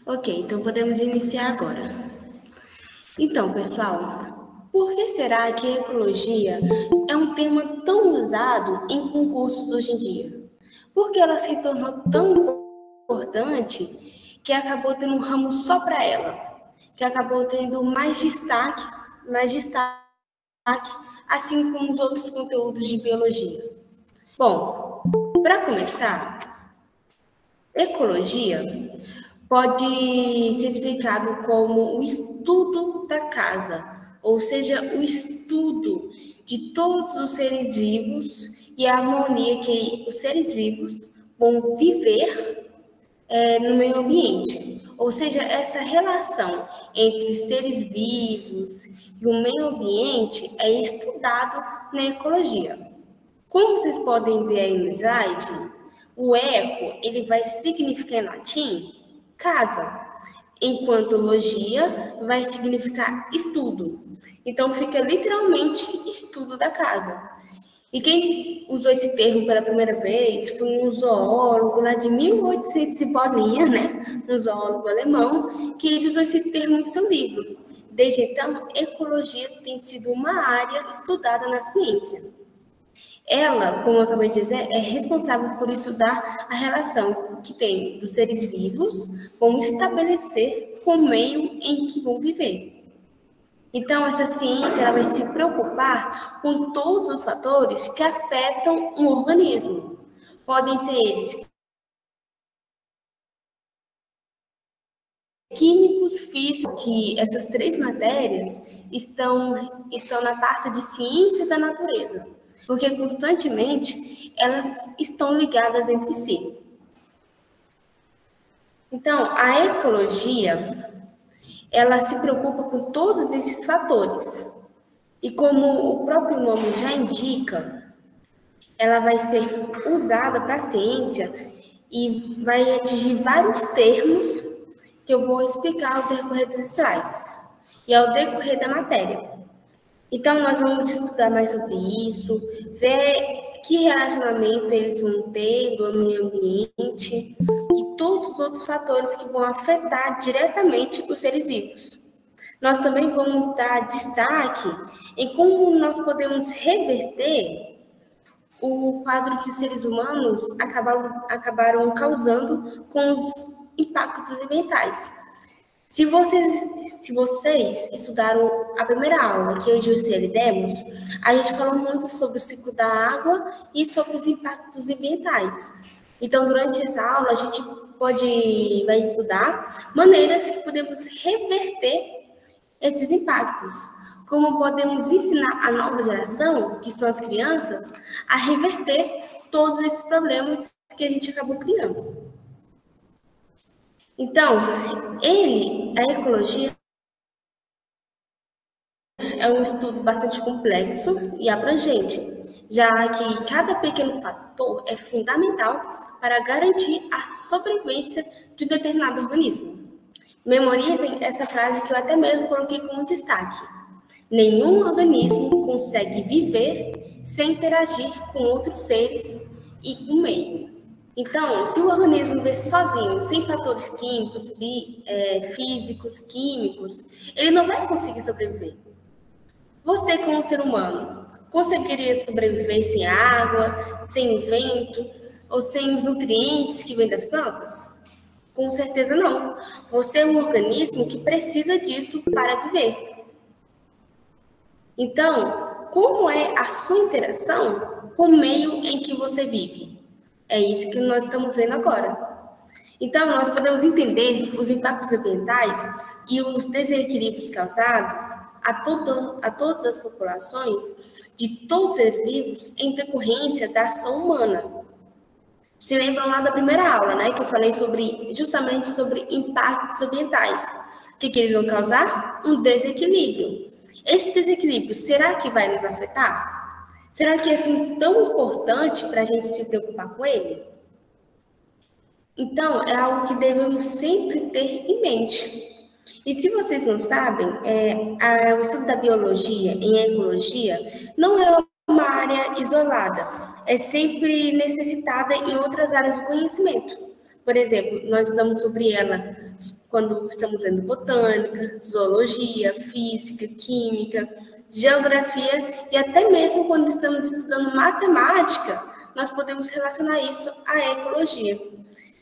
Ok, então podemos iniciar agora. Então, pessoal, por que será que a ecologia é um tema tão usado em concursos hoje em dia? Por que ela se tornou tão importante que acabou tendo um ramo só para ela? Que acabou tendo mais destaque, assim como os outros conteúdos de biologia? Bom, para começar, ecologia pode ser explicado como o estudo da casa, ou seja, o estudo de todos os seres vivos e a harmonia que os seres vivos vão viver no meio ambiente. Ou seja, essa relação entre seres vivos e o meio ambiente é estudado na ecologia. Como vocês podem ver aí no slide, o eco ele vai significar em latim casa, enquanto logia vai significar estudo. Então fica literalmente estudo da casa. E quem usou esse termo pela primeira vez foi um zoólogo lá de 1800 e bolinha, né? Um zoólogo alemão, que ele usou esse termo em seu livro. Desde então, ecologia tem sido uma área estudada na ciência. Ela, como eu acabei de dizer, é responsável por estudar a relação que tem dos seres vivos, vão estabelecer com o meio em que vão viver. Então, essa ciência ela vai se preocupar com todos os fatores que afetam um organismo. Podem ser eles químicos, físicos, que essas três matérias estão na pasta de ciência da natureza, porque constantemente elas estão ligadas entre si. Então, a ecologia, ela se preocupa com todos esses fatores. E como o próprio nome já indica, ela vai ser usada para a ciência e vai atingir vários termos que eu vou explicar ao decorrer dos slides e ao decorrer da matéria. Então, nós vamos estudar mais sobre isso, ver que relacionamento eles vão ter do meio ambiente e todos os outros fatores que vão afetar diretamente os seres vivos. Nós também vamos dar destaque em como nós podemos reverter o quadro que os seres humanos acabaram causando com os impactos ambientais. Se vocês estudaram a primeira aula que eu e Juscelia demos, a gente falou muito sobre o ciclo da água e sobre os impactos ambientais. Então, durante essa aula, a gente vai estudar maneiras que podemos reverter esses impactos. Como podemos ensinar a nova geração, que são as crianças, a reverter todos esses problemas que a gente acabou criando. Então, a ecologia é um estudo bastante complexo e abrangente, já que cada pequeno fator é fundamental para garantir a sobrevivência de um determinado organismo. Memorizem essa frase que eu até mesmo coloquei como destaque. Nenhum organismo consegue viver sem interagir com outros seres e com o meio. Então, se o organismo viver sozinho, sem fatores químicos, físicos, químicos, ele não vai conseguir sobreviver. Você, como ser humano, conseguiria sobreviver sem água, sem o vento ou sem os nutrientes que vêm das plantas? Com certeza não. Você é um organismo que precisa disso para viver. Então, como é a sua interação com o meio em que você vive? É isso que nós estamos vendo agora. Então, nós podemos entender os impactos ambientais e os desequilíbrios causados a todas as populações de todos os seres vivos em decorrência da ação humana. Se lembram lá da primeira aula, né? Que eu falei justamente sobre impactos ambientais. O que eles vão causar? Um desequilíbrio. Esse desequilíbrio, será que vai nos afetar? Será que é assim tão importante para a gente se preocupar com ele? Então, é algo que devemos sempre ter em mente. E se vocês não sabem, o estudo da biologia em ecologia não é uma área isolada, é sempre necessitada em outras áreas do conhecimento. Por exemplo, nós estudamos sobre ela quando estamos lendo botânica, zoologia, física, química, geografia e até mesmo quando estamos estudando matemática, nós podemos relacionar isso à ecologia,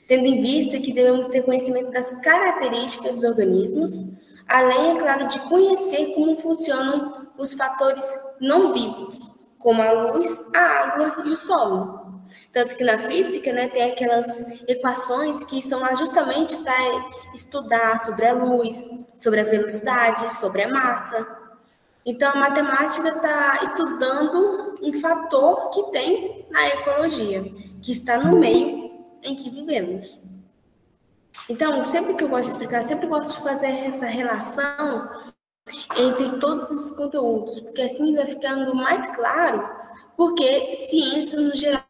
tendo em vista que devemos ter conhecimento das características dos organismos, além, é claro, de conhecer como funcionam os fatores não vivos, como a luz, a água e o solo. Tanto que na física, né, tem aquelas equações que estão lá justamente para estudar sobre a luz, sobre a velocidade, sobre a massa. Então, a matemática está estudando um fator que tem na ecologia, que está no meio em que vivemos. Então, sempre que eu gosto de explicar, sempre gosto de fazer essa relação entre todos esses conteúdos, porque assim vai ficando mais claro, porque ciência, no geral,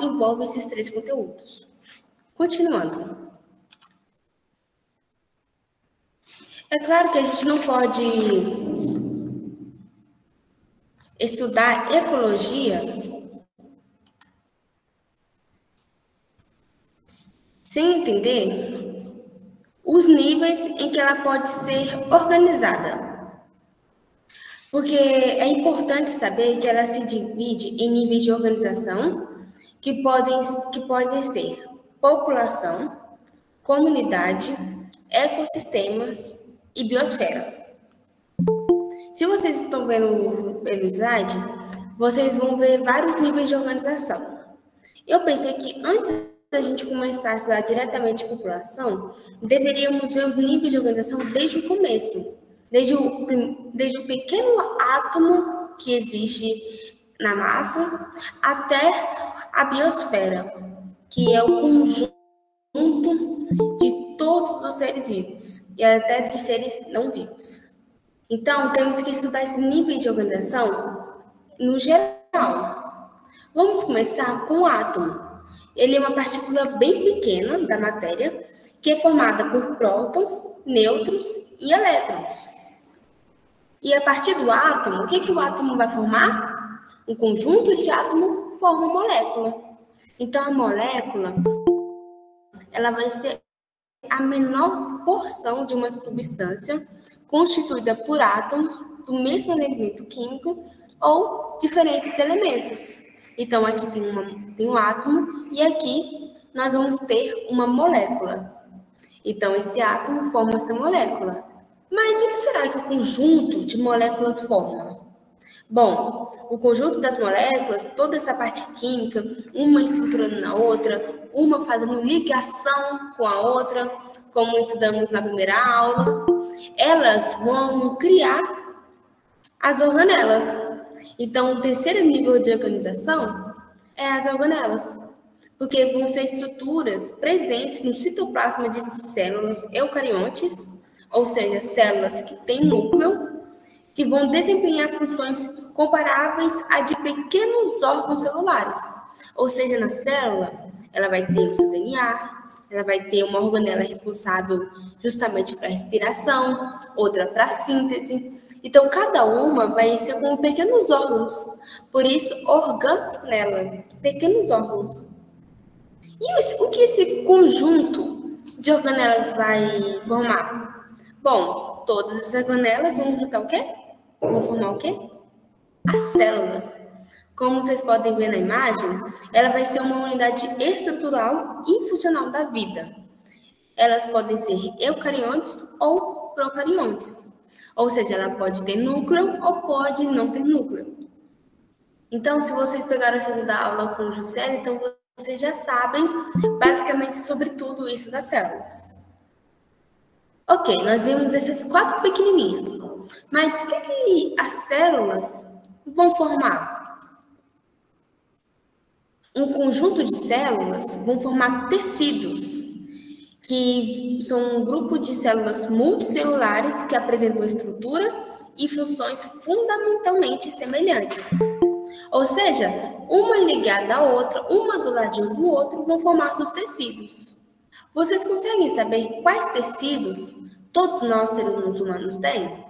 envolve esses 3 conteúdos. Continuando. É claro que a gente não pode estudar ecologia sem entender os níveis em que ela pode ser organizada. Porque é importante saber que ela se divide em níveis de organização que podem ser população, comunidade, ecossistemas e biosfera. Se vocês estão vendo pelo slide, vocês vão ver vários níveis de organização. Eu pensei que antes da gente começar a estudar diretamente população, deveríamos ver os níveis de organização desde o começo, desde o pequeno átomo que existe na massa até a biosfera, que é o conjunto de todos os seres vivos e até de seres não vivos. Então, temos que estudar esse nível de organização no geral. Vamos começar com o átomo. Ele é uma partícula bem pequena da matéria, que é formada por prótons, nêutrons e elétrons. E a partir do átomo, o que o átomo vai formar? Um conjunto de átomos forma uma molécula. Então, a molécula, ela vai ser a menor porção de uma substância constituída por átomos do mesmo elemento químico ou diferentes elementos. Então, aqui tem um átomo e aqui nós vamos ter uma molécula. Então, esse átomo forma essa molécula. Mas o que será que o conjunto de moléculas forma? Bom, o conjunto das moléculas, toda essa parte química, uma estruturando na outra, uma fazendo ligação com a outra, como estudamos na primeira aula, elas vão criar as organelas. Então, o terceiro nível de organização é as organelas, porque vão ser estruturas presentes no citoplasma de células eucariontes, ou seja, células que têm núcleo, que vão desempenhar funções comparáveis a de pequenos órgãos celulares. Ou seja, na célula, ela vai ter o seu DNA, ela vai ter uma organela responsável justamente para a respiração, outra para a síntese. Então, cada uma vai ser como pequenos órgãos. Por isso, organela, pequenos órgãos. E o que esse conjunto de organelas vai formar? Bom, todas essas organelas vão juntar o quê? Vão formar o quê? As células. Como vocês podem ver na imagem, ela vai ser uma unidade estrutural e funcional da vida. Elas podem ser eucariontes ou procariontes. Ou seja, ela pode ter núcleo ou pode não ter núcleo. Então, se vocês pegaram a segunda aula com o Juscelio, então vocês já sabem basicamente sobre tudo isso das células. Ok, nós vimos essas 4 pequenininhas. Mas o que as células vão formar? Um conjunto de células vão formar tecidos, que são um grupo de células multicelulares que apresentam estrutura e funções fundamentalmente semelhantes. Ou seja, uma ligada à outra, uma do ladinho do outro, vão formar seus tecidos. Vocês conseguem saber quais tecidos todos nós, seres humanos, têm?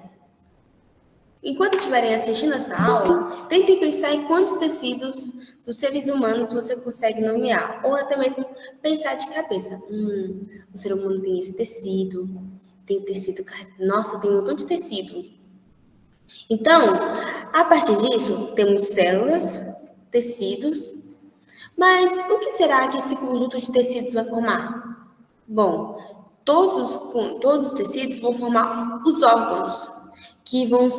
enquanto estiverem assistindo essa aula, tentem pensar em quantos tecidos dos seres humanos você consegue nomear, ou até mesmo pensar de cabeça. O ser humano tem esse tecido, tem tecido, nossa, tem um montão de tecido. Então, a partir disso, temos células, tecidos, mas o que será que esse conjunto de tecidos vai formar? Bom, todos os tecidos vão formar os órgãos, que vão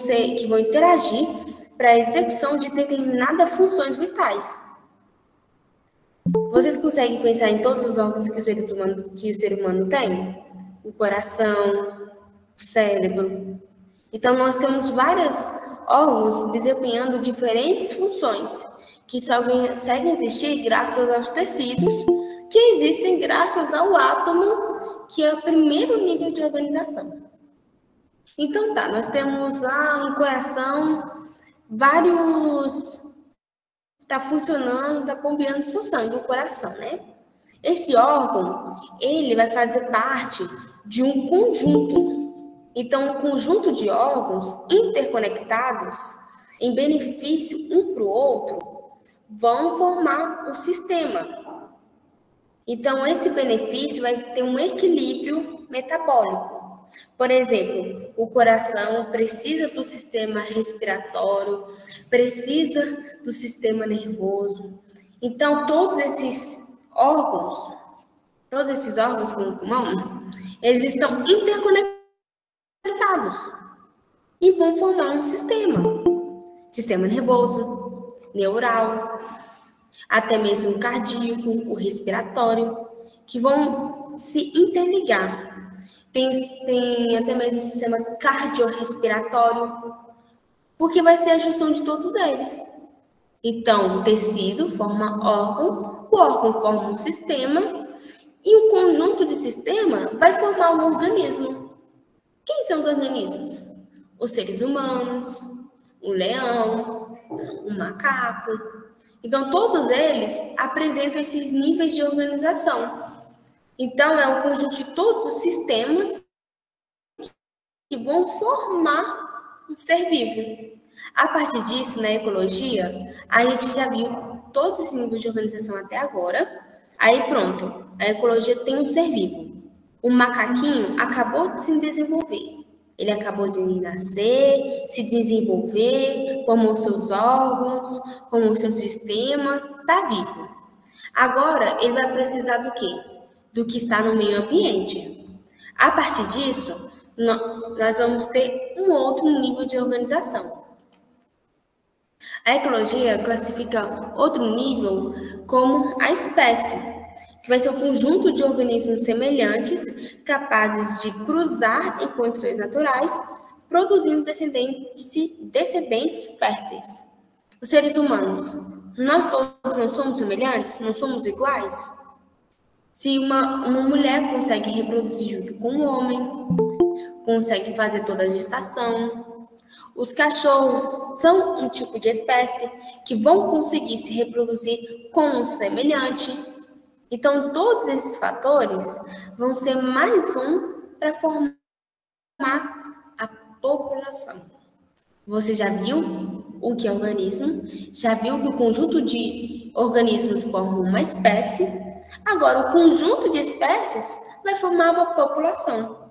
interagir para a execução de determinadas funções vitais. Vocês conseguem pensar em todos os órgãos que o ser humano tem? O coração, o cérebro. Então, nós temos vários órgãos desempenhando diferentes funções, que só conseguem existir graças aos tecidos, que existem graças ao átomo, que é o primeiro nível de organização. Então tá, nós temos lá um coração, tá funcionando, tá bombeando seu sangue, o coração, né? Esse órgão, ele vai fazer parte de um conjunto. Então, um conjunto de órgãos interconectados, em benefício um para o outro, vão formar o sistema. Então, esse benefício vai ter um equilíbrio metabólico. Por exemplo, o coração precisa do sistema respiratório, precisa do sistema nervoso. Então, todos esses órgãos como o pulmão, eles estão interconectados e vão formar um sistema nervoso, neural, até mesmo o cardíaco, o respiratório, que vão se interligar. Tem até mesmo o sistema cardiorrespiratório, porque vai ser a junção de todos eles. Então, o tecido forma órgão, o órgão forma um sistema, e o conjunto de sistema vai formar um organismo. Quem são os organismos? Os seres humanos, o leão, o macaco. Então, todos eles apresentam esses níveis de organização. Então, é o conjunto de todos os sistemas que vão formar um ser vivo. A partir disso, na ecologia, a gente já viu todos esses níveis de organização até agora. Aí, pronto, a ecologia tem um ser vivo. O macaquinho acabou de se desenvolver. Ele acabou de nascer, se desenvolver, formou seus órgãos, formou seu sistema, está vivo. Agora, ele vai precisar do quê? Do que está no meio ambiente. A partir disso, nós vamos ter um outro nível de organização. A ecologia classifica outro nível como a espécie, que vai ser um conjunto de organismos semelhantes, capazes de cruzar em condições naturais, produzindo descendentes férteis. Os seres humanos, nós todos não somos semelhantes? Não somos iguais? Se uma mulher consegue reproduzir junto com um homem, consegue fazer toda a gestação. Os cachorros são um tipo de espécie que vão conseguir se reproduzir com um semelhante. Então, todos esses fatores vão ser mais um para formar a população. Você já viu o que é organismo? Já viu que o conjunto de organismos forma uma espécie? Agora, o conjunto de espécies vai formar uma população,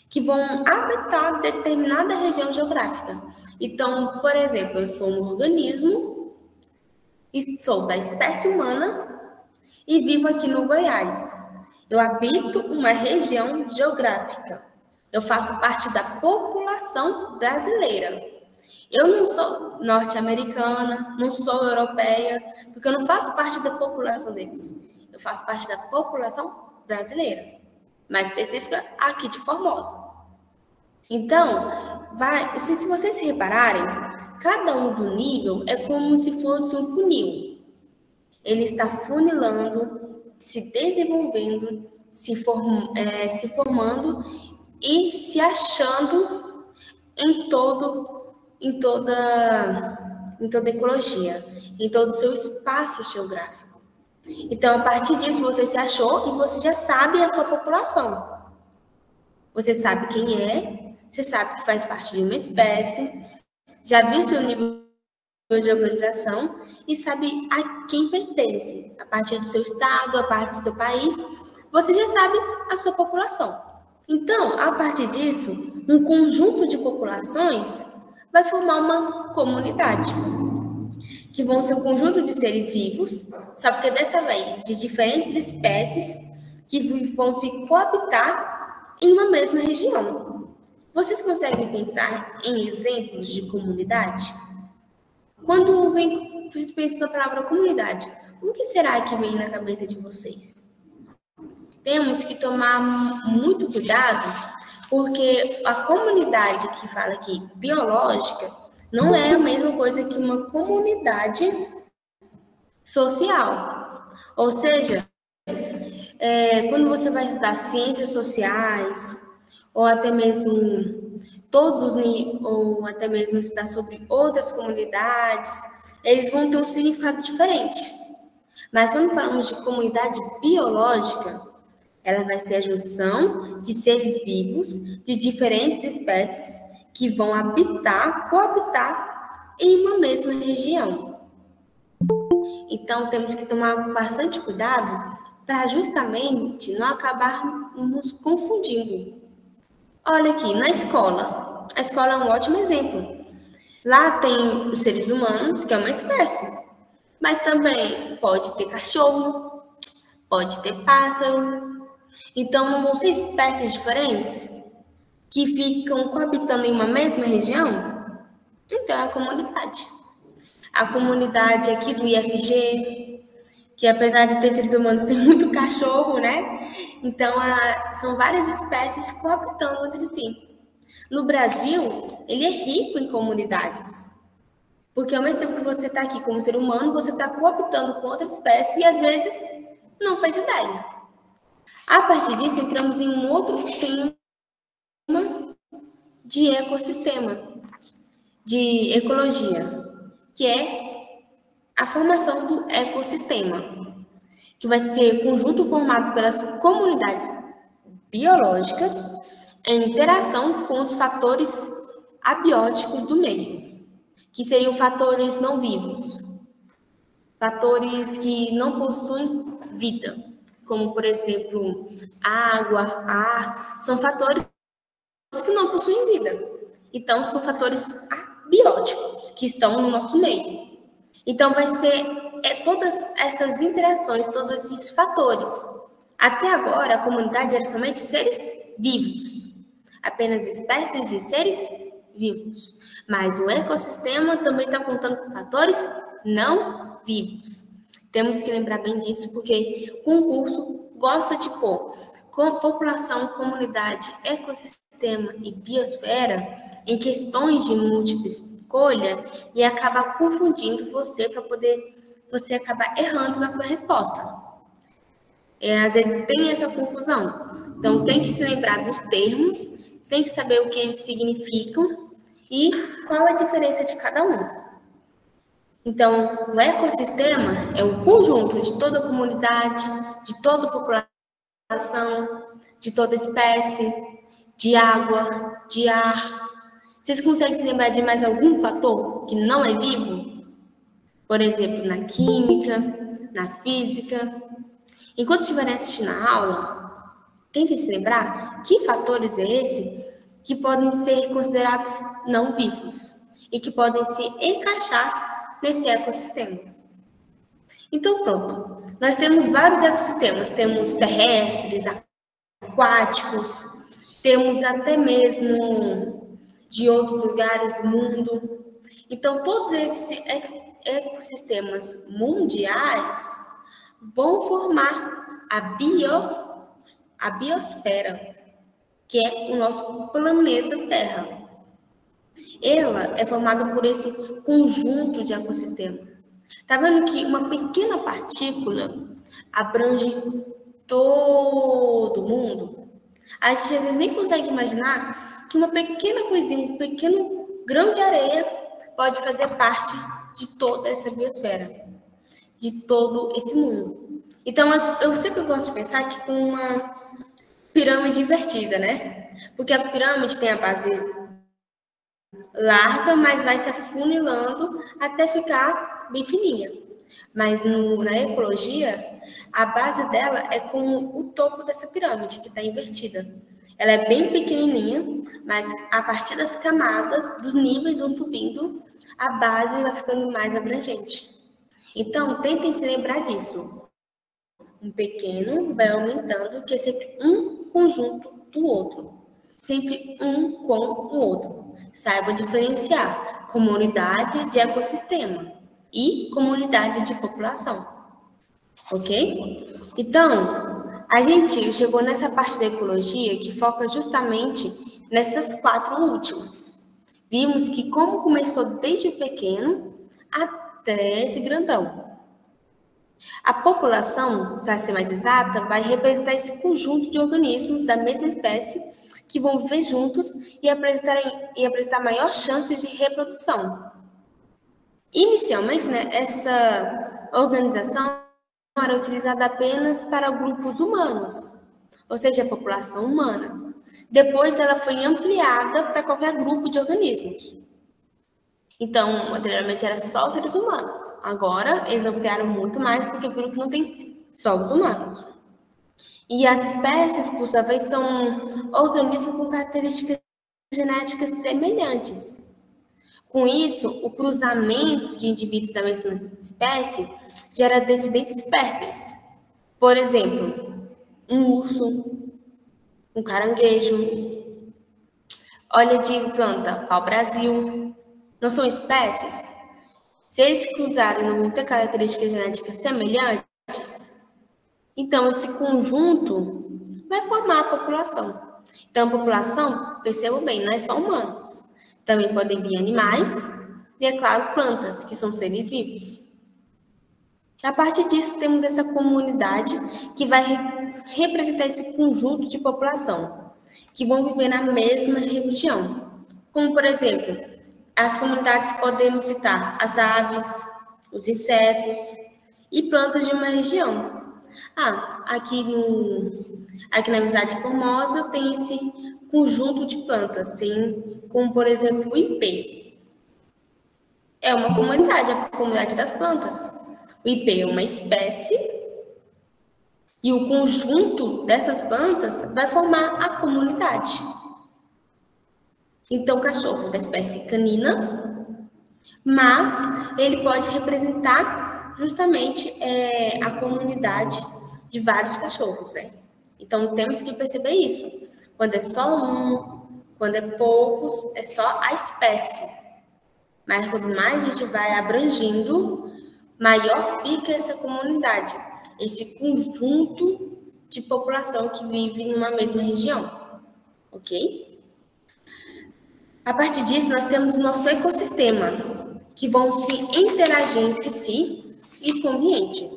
que vão habitar determinada região geográfica. Então, por exemplo, eu sou um organismo, sou da espécie humana e vivo aqui no Goiás. Eu habito uma região geográfica. Eu faço parte da população brasileira. Eu não sou norte-americana, não sou europeia, porque eu não faço parte da população deles. Eu faço parte da população brasileira, mais específica aqui de Formosa. Então, se vocês se repararem, cada um do nível é como se fosse um funil. Ele está funilando, se desenvolvendo, se formando e se achando em toda ecologia, em todo o seu espaço geográfico. Então, a partir disso, você se achou e você já sabe a sua população. Você sabe quem é, você sabe que faz parte de uma espécie, já viu seu nível de organização e sabe a quem pertence. A partir do seu estado, a partir do seu país, você já sabe a sua população. Então, a partir disso, um conjunto de populações vai formar uma comunidade, que vão ser um conjunto de seres vivos, só que dessa vez de diferentes espécies que vão se coabitar em uma mesma região. Vocês conseguem pensar em exemplos de comunidade? Quando vocês pensam na palavra comunidade, o que será que vem na cabeça de vocês? Temos que tomar muito cuidado, porque a comunidade que fala aqui biológica não é a mesma coisa que uma comunidade social. Ou seja, quando você vai estudar ciências sociais, ou até mesmo ou até mesmo estudar sobre outras comunidades, eles vão ter um significado diferente. Mas quando falamos de comunidade biológica, ela vai ser a junção de seres vivos de diferentes espécies que vão coabitar em uma mesma região. Então, temos que tomar bastante cuidado para justamente não acabarmos confundindo. Olha aqui, na escola. A escola é um ótimo exemplo. Lá tem os seres humanos, que é uma espécie. Mas também pode ter cachorro, pode ter pássaro. Então, não vão ser espécies diferentes que ficam coabitando em uma mesma região? Então, é a comunidade. A comunidade aqui do IFG, que apesar de ter seres humanos, tem muito cachorro, né? Então, são várias espécies coabitando entre si. No Brasil, ele é rico em comunidades. Porque ao mesmo tempo que você está aqui como ser humano, você está coabitando com outra espécie e às vezes não faz ideia. A partir disso, entramos em um outro tema de ecossistema, de ecologia, que é a formação do ecossistema, que vai ser conjunto formado pelas comunidades biológicas em interação com os fatores abióticos do meio, que seriam fatores não vivos, fatores que não possuem vida, como, por exemplo, água, ar, são fatores que não possuem vida. Então, são fatores abióticos que estão no nosso meio. Então, vai ser todas essas interações, todos esses fatores. Até agora, a comunidade era somente seres vivos, apenas espécies de seres vivos. Mas o ecossistema também está contando com fatores não vivos. Temos que lembrar bem disso, porque o concurso gosta de pôr população, comunidade, ecossistema e biosfera em questões de múltipla escolha e acaba confundindo você para poder você acabar errando na sua resposta. Às vezes tem essa confusão. Então, tem que se lembrar dos termos, tem que saber o que eles significam e qual a diferença de cada um. Então, o ecossistema é um conjunto de toda a comunidade, de toda a população, de toda espécie, de água, de ar. Vocês conseguem se lembrar de mais algum fator que não é vivo? Por exemplo, na química, na física. Enquanto estiverem assistindo a aula, tentem se lembrar que fatores é esse que podem ser considerados não vivos e que podem se encaixar nesse ecossistema. Então, pronto. Nós temos vários ecossistemas. Temos terrestres, aquáticos, temos até mesmo de outros lugares do mundo. Então, todos esses ecossistemas mundiais vão formar a biosfera, que é o nosso planeta Terra. Ela é formada por esse conjunto de ecossistema. Tá vendo que uma pequena partícula abrange todo mundo? A gente às vezes nem consegue imaginar que uma pequena coisinha, um pequeno grão de areia pode fazer parte de toda essa biosfera, de todo esse mundo. Então, eu sempre gosto de pensar que com uma pirâmide invertida, né? Porque a pirâmide tem a base larga, mas vai se afunilando até ficar bem fininha. Mas na ecologia, a base dela é com o topo dessa pirâmide, que está invertida. Ela é bem pequenininha, mas a partir das camadas, dos níveis vão subindo, a base vai ficando mais abrangente. Então, tentem se lembrar disso. Um pequeno vai aumentando, que é sempre um conjunto do outro. Sempre um com o outro. Saiba diferenciar comunidade de ecossistema e comunidade de população. Ok? Então, a gente chegou nessa parte da ecologia que foca justamente nessas 4 últimas. Vimos que como começou desde o pequeno até esse grandão. A população, para ser mais exata, vai representar esse conjunto de organismos da mesma espécie que vão viver juntos e apresentar maior chance de reprodução. Inicialmente, né, essa organização era utilizada apenas para grupos humanos, ou seja, a população humana. Depois, ela foi ampliada para qualquer grupo de organismos. Então, anteriormente era só os seres humanos. Agora, eles ampliaram muito mais porque viram que não tem só os humanos. E as espécies, por sua vez, são organismos com características genéticas semelhantes. Com isso, o cruzamento de indivíduos da mesma espécie gera descendentes férteis. Por exemplo, um urso, um caranguejo. Olha de planta, pau-brasil. Não são espécies? Se eles cruzarem não vão ter características genéticas semelhantes, então esse conjunto vai formar a população. Então, a população, percebam bem, não é só humanos. Também podem vir animais e, é claro, plantas, que são seres vivos. A partir disso, temos essa comunidade que vai representar esse conjunto de população, que vão viver na mesma região. Como, por exemplo, as comunidades podemos citar as aves, os insetos e plantas de uma região. Aqui na Amizade Formosa tem esse conjunto de plantas, tem como, por exemplo, o ipê. É uma comunidade, a comunidade das plantas. O ipê é uma espécie e o conjunto dessas plantas vai formar a comunidade. Então, o cachorro da espécie canina, mas ele pode representar justamente a comunidade de vários cachorros, né? Então, temos que perceber isso. Quando é só um, quando é poucos, é só a espécie. Mas quanto mais a gente vai abrangindo, maior fica essa comunidade, esse conjunto de população que vive numa mesma região, ok? A partir disso, nós temos o nosso ecossistema, que vão se interagir entre si e com o ambiente.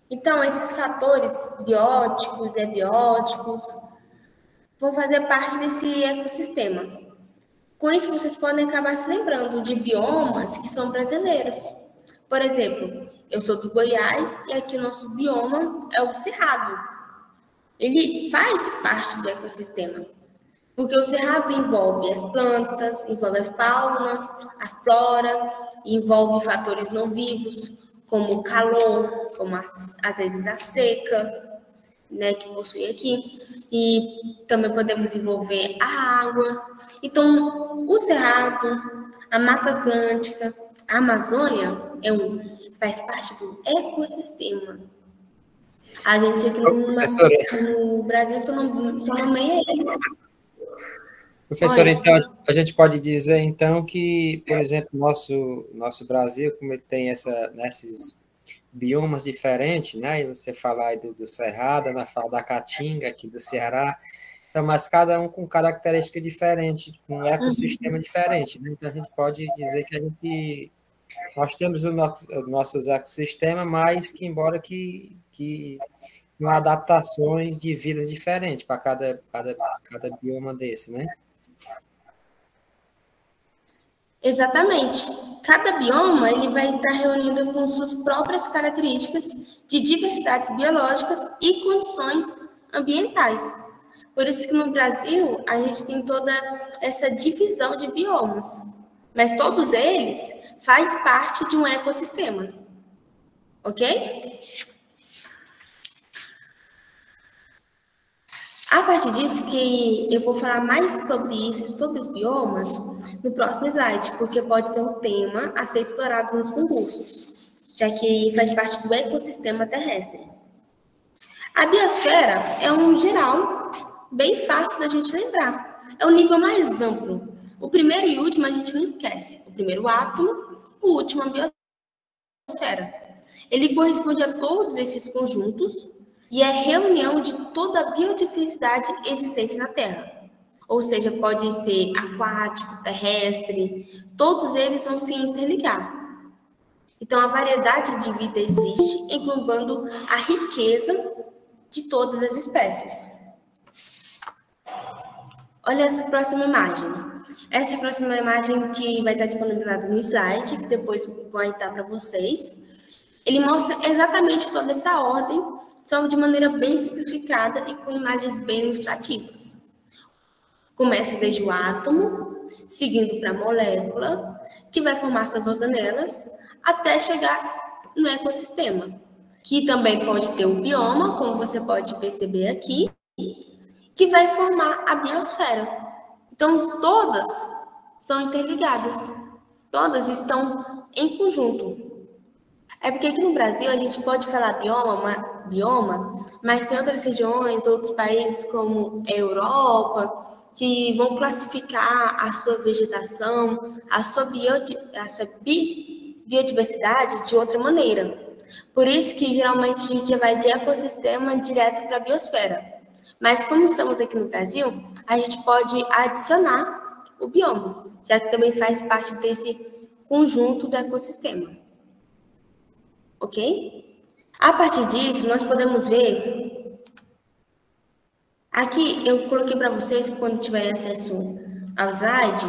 Então, esses fatores bióticos e abióticos vão fazer parte desse ecossistema. Com isso, vocês podem acabar se lembrando de biomas que são brasileiros. Por exemplo, eu sou do Goiás e aqui o nosso bioma é o Cerrado. Ele faz parte do ecossistema. Porque o cerrado envolve as plantas, envolve a fauna, a flora, envolve fatores não vivos, como o calor, como às vezes a seca, né, que possui aqui. E também podemos envolver a água. Então, o cerrado, a Mata Atlântica, a Amazônia faz parte do ecossistema. A gente aqui no Brasil só nomeia ele. Professora, então, a gente pode dizer, então, que, por exemplo, nosso Brasil, como ele tem esses biomas diferentes, né? E você fala aí do Cerrado, fala da Caatinga, aqui do Ceará, então, mas cada um com característica diferente, com um ecossistema diferente, né? Então, a gente pode dizer que nós temos os nossos ecossistemas, mas que, embora que com adaptações de vidas diferentes para cada bioma desse, né? Exatamente. Cada bioma ele vai estar reunido com suas próprias características de diversidades biológicas e condições ambientais. Por isso que no Brasil a gente tem toda essa divisão de biomas. mas todos eles fazem parte de um ecossistema, ok? A partir disso que eu vou falar mais sobre isso, sobre os biomas, no próximo slide, porque pode ser um tema a ser explorado nos concursos, já que faz parte do ecossistema terrestre. A biosfera é um geral bem fácil da gente lembrar. É o nível mais amplo. O primeiro e o último a gente não esquece. O primeiro átomo, o último a biosfera. Ele corresponde a todos esses conjuntos e é reunião de toda a biodiversidade existente na Terra. Ou seja, pode ser aquático, terrestre, todos eles vão se interligar. Então, a variedade de vida existe, englobando a riqueza de todas as espécies. Olha essa próxima imagem. Essa próxima imagem que vai estar disponibilizada no slide, que depois vou editar para vocês. Ele mostra exatamente toda essa ordem, só de maneira bem simplificada e com imagens bem ilustrativas. Começa desde o átomo, seguindo para a molécula, que vai formar suas organelas, até chegar no ecossistema, que também pode ter o bioma, como você pode perceber aqui, que vai formar a biosfera. Então, todas são interligadas, todas estão em conjunto. É porque aqui no Brasil a gente pode falar bioma, mas tem outras regiões, outros países como a Europa, que vão classificar a sua vegetação, a sua biodiversidade de outra maneira. Por isso que geralmente a gente vai de ecossistema direto para a biosfera. Mas como estamos aqui no Brasil, a gente pode adicionar o bioma, já que também faz parte desse conjunto do ecossistema. Ok? A partir disso, nós podemos ver... Aqui eu coloquei para vocês, quando tiverem acesso ao slide,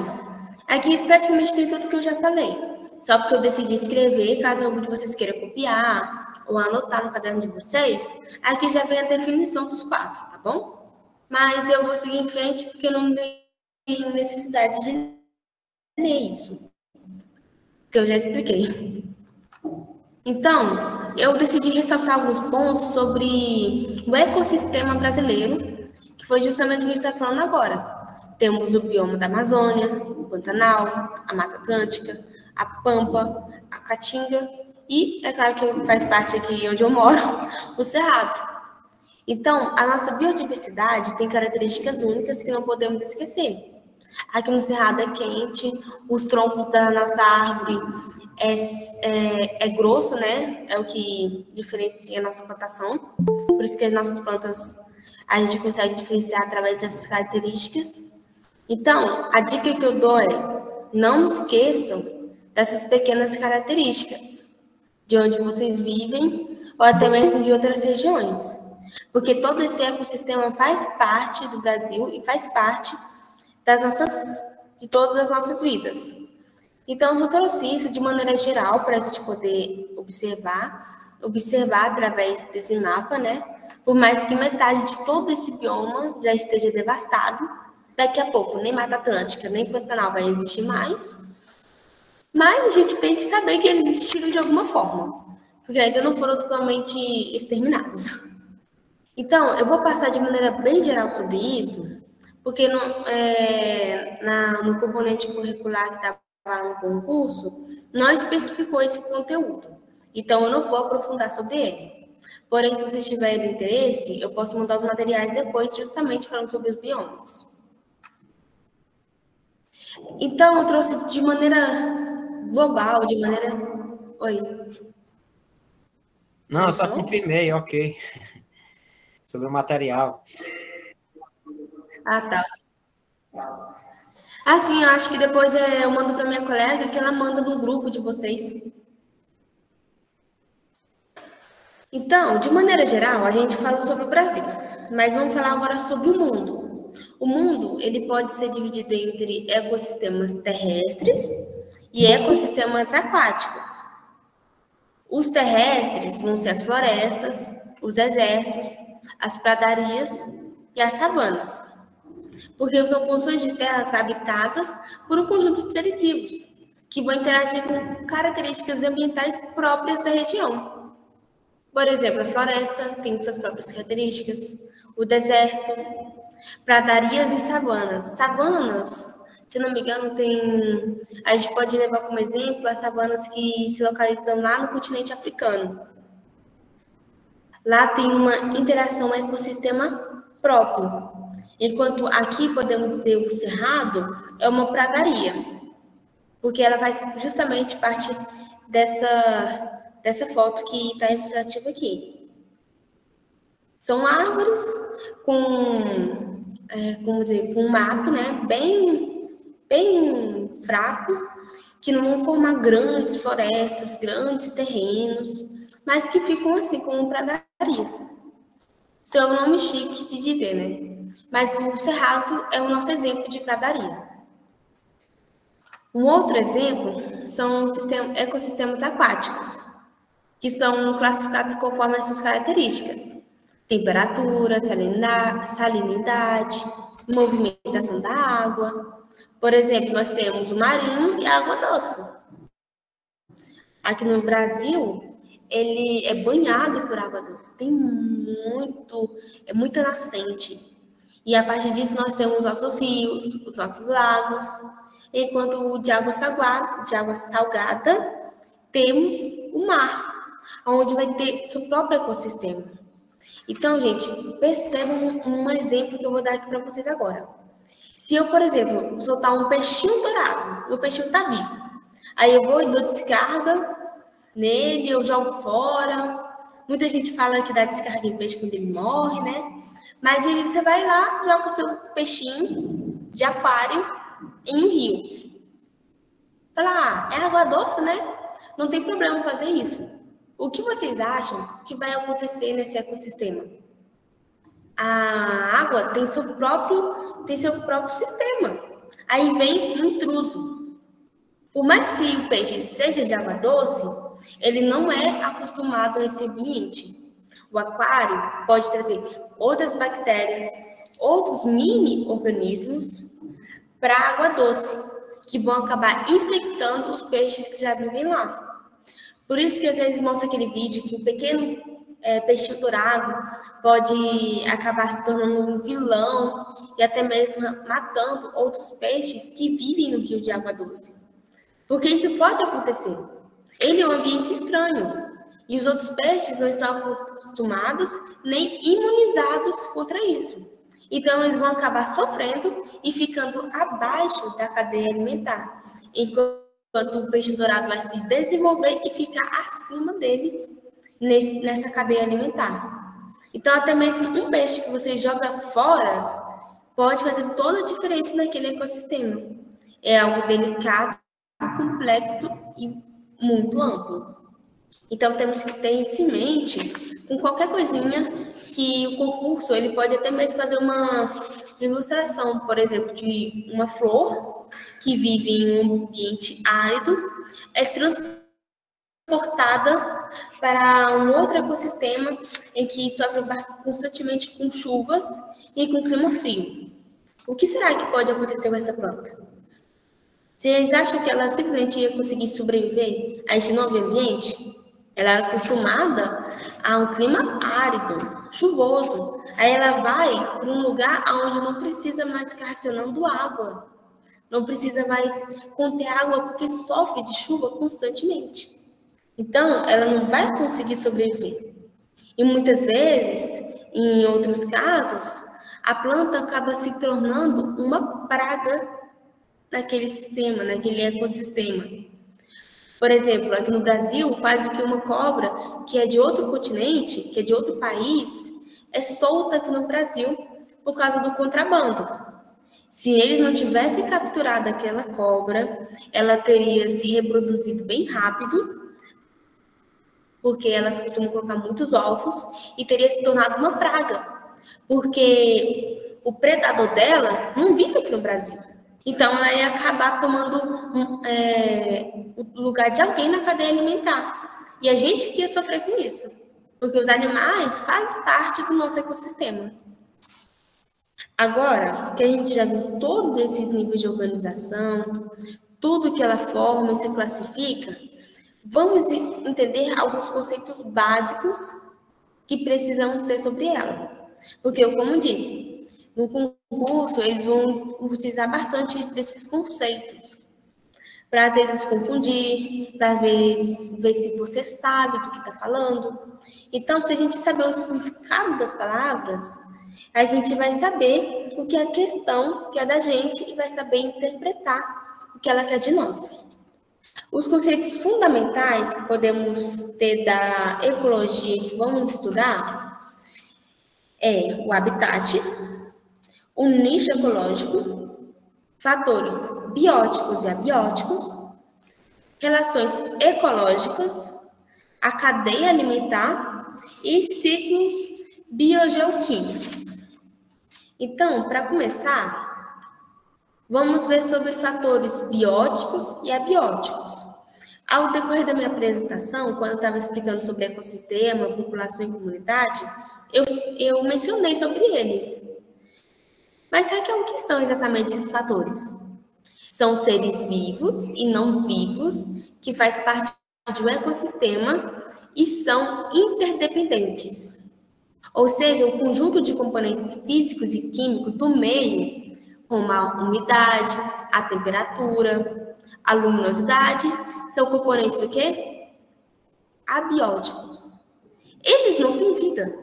aqui praticamente tem tudo que eu já falei. Só porque eu decidi escrever, caso algum de vocês queira copiar ou anotar no caderno de vocês, aqui já vem a definição dos quadros, tá bom? Mas eu vou seguir em frente porque eu não tenho necessidade de ler isso, que eu já expliquei. Então, eu decidi ressaltar alguns pontos sobre o ecossistema brasileiro, que foi justamente o que a gente está falando agora. Temos o bioma da Amazônia, o Pantanal, a Mata Atlântica, a Pampa, a Caatinga e, é claro que faz parte aqui onde eu moro, o Cerrado. Então, a nossa biodiversidade tem características únicas que não podemos esquecer. Aqui no Cerrado é quente, os troncos da nossa árvore é grosso, né? É o que diferencia a nossa plantação. Por isso que as nossas plantas a gente consegue diferenciar através dessas características. Então, a dica que eu dou é: não esqueçam dessas pequenas características de onde vocês vivem ou até mesmo de outras regiões. Porque todo esse ecossistema faz parte do Brasil e faz parte de todas as nossas vidas. Então, eu trouxe isso de maneira geral para a gente poder observar através desse mapa, né? Por mais que metade de todo esse bioma já esteja devastado, daqui a pouco nem Mata Atlântica, nem Pantanal vai existir mais, mas a gente tem que saber que eles existiram de alguma forma, porque ainda não foram totalmente exterminados. Então, eu vou passar de maneira bem geral sobre isso, porque no componente curricular que estava lá no concurso, não especificou esse conteúdo. Então, eu não vou aprofundar sobre ele. Porém, se vocês tiverem interesse, eu posso mandar os materiais depois, justamente falando sobre os biomas. Então, eu trouxe de maneira global, Oi. Não, eu só confirmei, ok. Sobre o material. Ah, tá. Assim, eu acho que depois eu mando para minha colega, que ela manda no grupo de vocês. Então, de maneira geral, a gente falou sobre o Brasil, mas vamos falar agora sobre o mundo. O mundo, ele pode ser dividido entre ecossistemas terrestres e ecossistemas aquáticos. Os terrestres vão ser as florestas, os desertos, as pradarias e as savanas, porque são porções de terras habitadas por um conjunto de seres vivos, que vão interagir com características ambientais próprias da região. Por exemplo, a floresta tem suas próprias características, o deserto, pradarias e savanas. Savanas, se não me engano, a gente pode levar como exemplo as savanas que se localizam lá no continente africano. Lá tem uma interação ecossistema próprio, enquanto aqui podemos dizer o cerrado é uma pradaria, porque ela faz justamente parte dessa foto que está ilustrativa aqui. São árvores com mato, né, bem fraco, que não vão formar grandes florestas, grandes terrenos, mas que ficam assim como pradarias. Isso é um nome chique de dizer, né? Mas o cerrado é o nosso exemplo de pradaria. Um outro exemplo são ecossistemas aquáticos, que são classificados conforme as suas características: temperatura, salinidade, movimentação da água. Por exemplo, nós temos o marinho e a água doce. Aqui no Brasil, ele é banhado por água doce, tem muita nascente. E a partir disso nós temos os nossos rios, os nossos lagos, enquanto de água salgada, temos o mar, onde vai ter seu próprio ecossistema. Então, gente, percebam um exemplo que eu vou dar aqui para vocês agora. Se eu, por exemplo, soltar um peixinho dourado, o peixinho está vivo, aí eu vou e dou descarga nele, eu jogo fora. Muita gente fala que dá descarga em peixe quando ele morre, né? Mas você vai lá, joga o seu peixinho de aquário em um rio. Fala, é água doce, né? Não tem problema fazer isso. O que vocês acham que vai acontecer nesse ecossistema? A água tem seu próprio sistema. Aí vem um intruso. Por mais que o peixe seja de água doce, ele não é acostumado a esse ambiente. O aquário pode trazer outras bactérias, outros mini-organismos para a água doce, que vão acabar infectando os peixes que já vivem lá. Por isso que às vezes mostra aquele vídeo que o pequeno peixinho dourado pode acabar se tornando um vilão e até mesmo matando outros peixes que vivem no rio de água doce. Porque isso pode acontecer. Ele é um ambiente estranho e os outros peixes não estão acostumados nem imunizados contra isso. Então, eles vão acabar sofrendo e ficando abaixo da cadeia alimentar, enquanto o peixe dourado vai se desenvolver e ficar acima deles nessa cadeia alimentar. Então, até mesmo um peixe que você joga fora pode fazer toda a diferença naquele ecossistema. É algo delicado, complexo e muito amplo. Então, temos que ter isso em mente com qualquer coisinha que o concurso, ele pode até mesmo fazer uma ilustração, por exemplo, de uma flor que vive em um ambiente árido, é transportada para um outro ecossistema em que sofre constantemente com chuvas e com clima frio. O que será que pode acontecer com essa planta? Vocês acham que ela simplesmente ia conseguir sobreviver a este novo ambiente? Ela era acostumada a um clima árido, chuvoso. Aí ela vai para um lugar onde não precisa mais ficar racionando água. Não precisa mais conter água porque sofre de chuva constantemente. Então, ela não vai conseguir sobreviver. E muitas vezes, em outros casos, a planta acaba se tornando uma praga naquele sistema, naquele ecossistema. Por exemplo, aqui no Brasil, quase que uma cobra que é de outro continente, que é de outro país, é solta aqui no Brasil por causa do contrabando. Se eles não tivessem capturado aquela cobra, ela teria se reproduzido bem rápido, porque elas costumam colocar muitos ovos, e teria se tornado uma praga, porque o predador dela não vive aqui no Brasil. Então, ela ia acabar tomando o lugar de alguém na cadeia alimentar. E a gente que ia sofrer com isso. Porque os animais fazem parte do nosso ecossistema. Agora, que a gente já viu todos esses níveis de organização, tudo que ela forma e se classifica, vamos entender alguns conceitos básicos que precisamos ter sobre ela. Porque, como disse, no concurso eles vão utilizar bastante desses conceitos, para às vezes confundir, para às vezes ver se você sabe do que está falando. Então, se a gente saber o significado das palavras, a gente vai saber o que é a questão que é da gente e vai saber interpretar o que ela quer de nós. Os conceitos fundamentais que podemos ter da ecologia que vamos estudar é o habitat, o nicho ecológico, fatores bióticos e abióticos, relações ecológicas, a cadeia alimentar e ciclos biogeoquímicos. Então, para começar, vamos ver sobre fatores bióticos e abióticos. Ao decorrer da minha apresentação, quando eu estava explicando sobre ecossistema, população e comunidade, eu mencionei sobre eles. Mas Raquel, o que são exatamente esses fatores? São seres vivos e não vivos que fazem parte de um ecossistema e são interdependentes. Ou seja, o conjunto de componentes físicos e químicos do meio, como a umidade, a temperatura, a luminosidade, são componentes o quê? Abióticos. Eles não têm vida.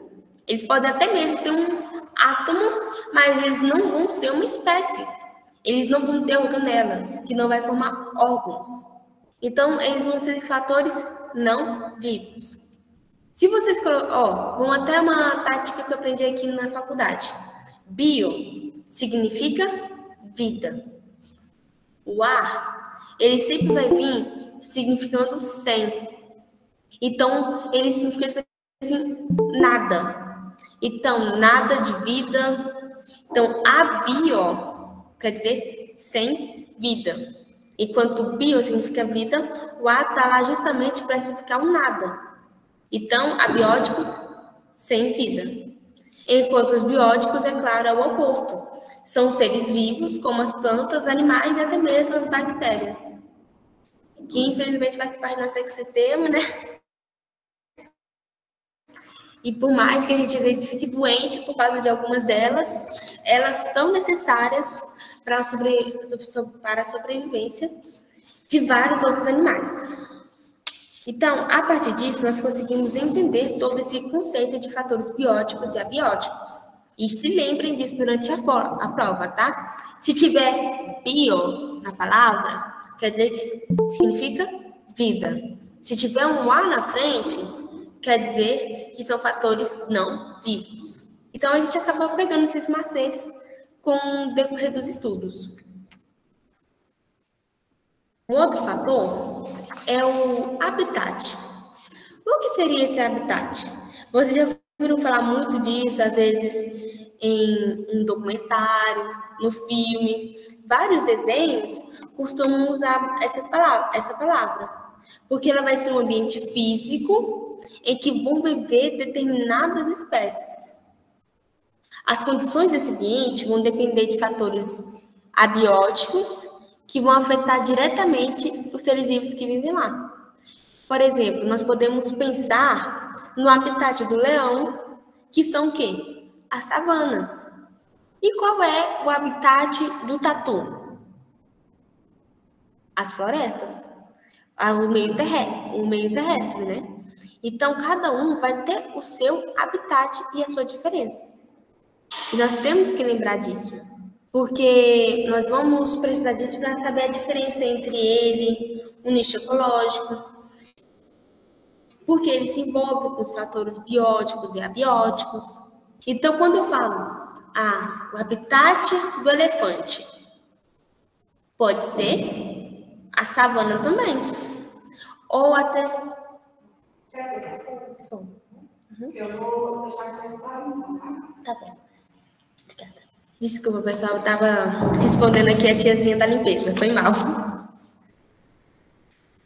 Eles podem até mesmo ter um átomo, mas eles não vão ser uma espécie. Eles não vão ter organelas, que não vai formar órgãos. Então, eles vão ser fatores não vivos. Se vocês vão até uma tática que eu aprendi aqui na faculdade. Bio significa vida. O ar, ele sempre vai vir significando sem. Então, ele significa assim, nada. Então, nada de vida. Então, abio quer dizer sem vida. Enquanto bio significa vida, o A está lá justamente para significar o nada. Então, abióticos, sem vida. Enquanto os bióticos, é claro, é o oposto. São seres vivos, como as plantas, animais e até mesmo as bactérias. Que, infelizmente, faz parte do nosso ecossistema, né? E por mais que a gente às vezes fique doente por causa de algumas delas, elas são necessárias para a sobrevivência de vários outros animais. Então, a partir disso, nós conseguimos entender todo esse conceito de fatores bióticos e abióticos. E se lembrem disso durante a prova, tá? Se tiver bio na palavra, quer dizer que significa vida. Se tiver um A na frente, quer dizer que são fatores não vivos. Então, a gente acaba pegando esses macetes com o decorrer dos estudos. Um outro fator é o habitat. O que seria esse habitat? Vocês já ouviram falar muito disso, às vezes, em um documentário, no filme. Vários desenhos costumam usar essa palavra, porque ela vai ser um ambiente físico em que vão viver determinadas espécies. As condições desse ambiente vão depender de fatores abióticos que vão afetar diretamente os seres vivos que vivem lá. Por exemplo, nós podemos pensar no habitat do leão, que são o quê? As savanas. E qual é o habitat do tatu? As florestas. O meio terrestre, né? Então, cada um vai ter o seu habitat e a sua diferença. E nós temos que lembrar disso, porque nós vamos precisar disso para saber a diferença entre ele, o nicho ecológico, porque ele se envolve com os fatores bióticos e abióticos. Então, quando eu falo, o habitat do elefante, pode ser a savana também, ou até... Eu vou deixar vocês falando, tá? Tá bem. Obrigada. Desculpa, pessoal, eu estava respondendo aqui a tiazinha da limpeza, foi mal.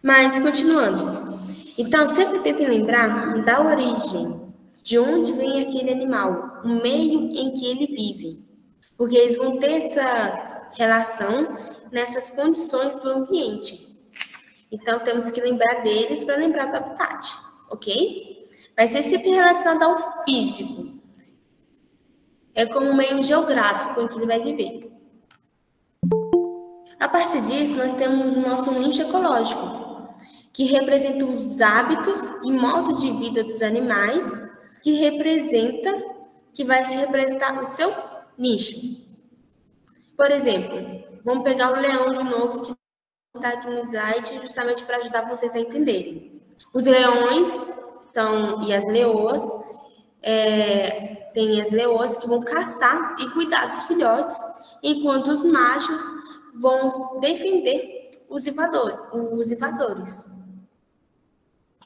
Mas, continuando. Então, sempre tentem lembrar da origem, de onde vem aquele animal, o meio em que ele vive. Porque eles vão ter relação nessas condições do ambiente. Então, temos que lembrar deles para lembrar do habitat, ok? Vai ser sempre relacionado ao físico. É como um meio geográfico em que ele vai viver. A partir disso, nós temos o nosso nicho ecológico, que representa os hábitos e modo de vida dos animais, que vai se representar o seu nicho. Por exemplo, vamos pegar o leão de novo, que está aqui no slide, justamente para ajudar vocês a entenderem. Os leões e as leoas, tem as leoas que vão caçar e cuidar dos filhotes, enquanto os machos vão defender os invasores.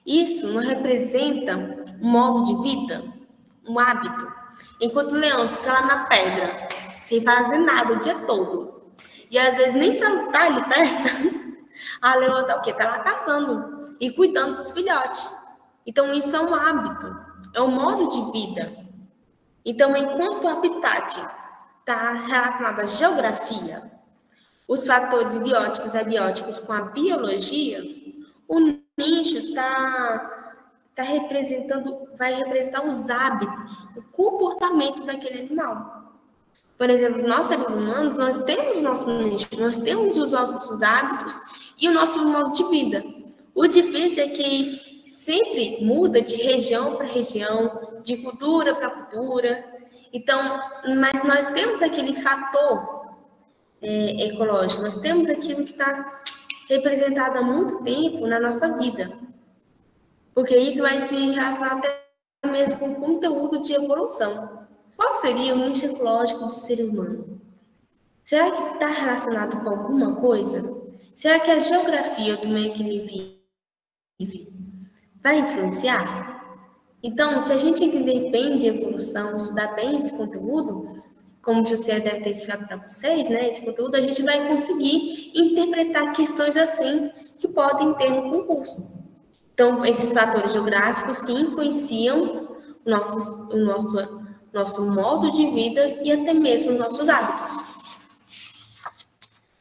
Isso não representa um modo de vida, um hábito. Enquanto o leão fica lá na pedra, sem fazer nada o dia todo, e às vezes nem para lutar ele presta, a leoa tá o quê? Tá lá caçando e cuidando dos filhotes. Então isso é um hábito, é um modo de vida. Então, enquanto o habitat está relacionado à geografia, os fatores bióticos e abióticos com a biologia, o nicho vai representar os hábitos, o comportamento daquele animal. Por exemplo, nós seres humanos, nós temos o nosso nicho, nós temos os nossos hábitos e o nosso modo de vida. O difícil é que sempre muda de região para região, de cultura para cultura. Então, mas nós temos aquele fator ecológico, nós temos aquilo que está representado há muito tempo na nossa vida. Porque isso vai se relacionar até mesmo com o conteúdo de evolução. Qual seria o nicho ecológico do ser humano? Será que está relacionado com alguma coisa? Será que a geografia do meio que ele vive vai influenciar? Então, se a gente entender bem de evolução, estudar bem esse conteúdo, como o José deve ter explicado para vocês, né, esse conteúdo, a gente vai conseguir interpretar questões assim que podem ter no concurso. Então, esses fatores geográficos que influenciam o nosso modo de vida e até mesmo os nossos hábitos.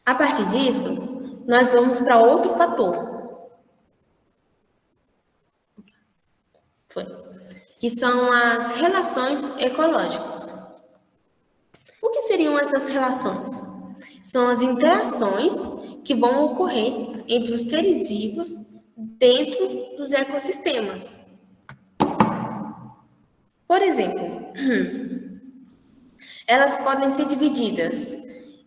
A partir disso, nós vamos para outro fator, que são as relações ecológicas. O que seriam essas relações? São as interações que vão ocorrer entre os seres vivos dentro dos ecossistemas. Por exemplo, elas podem ser divididas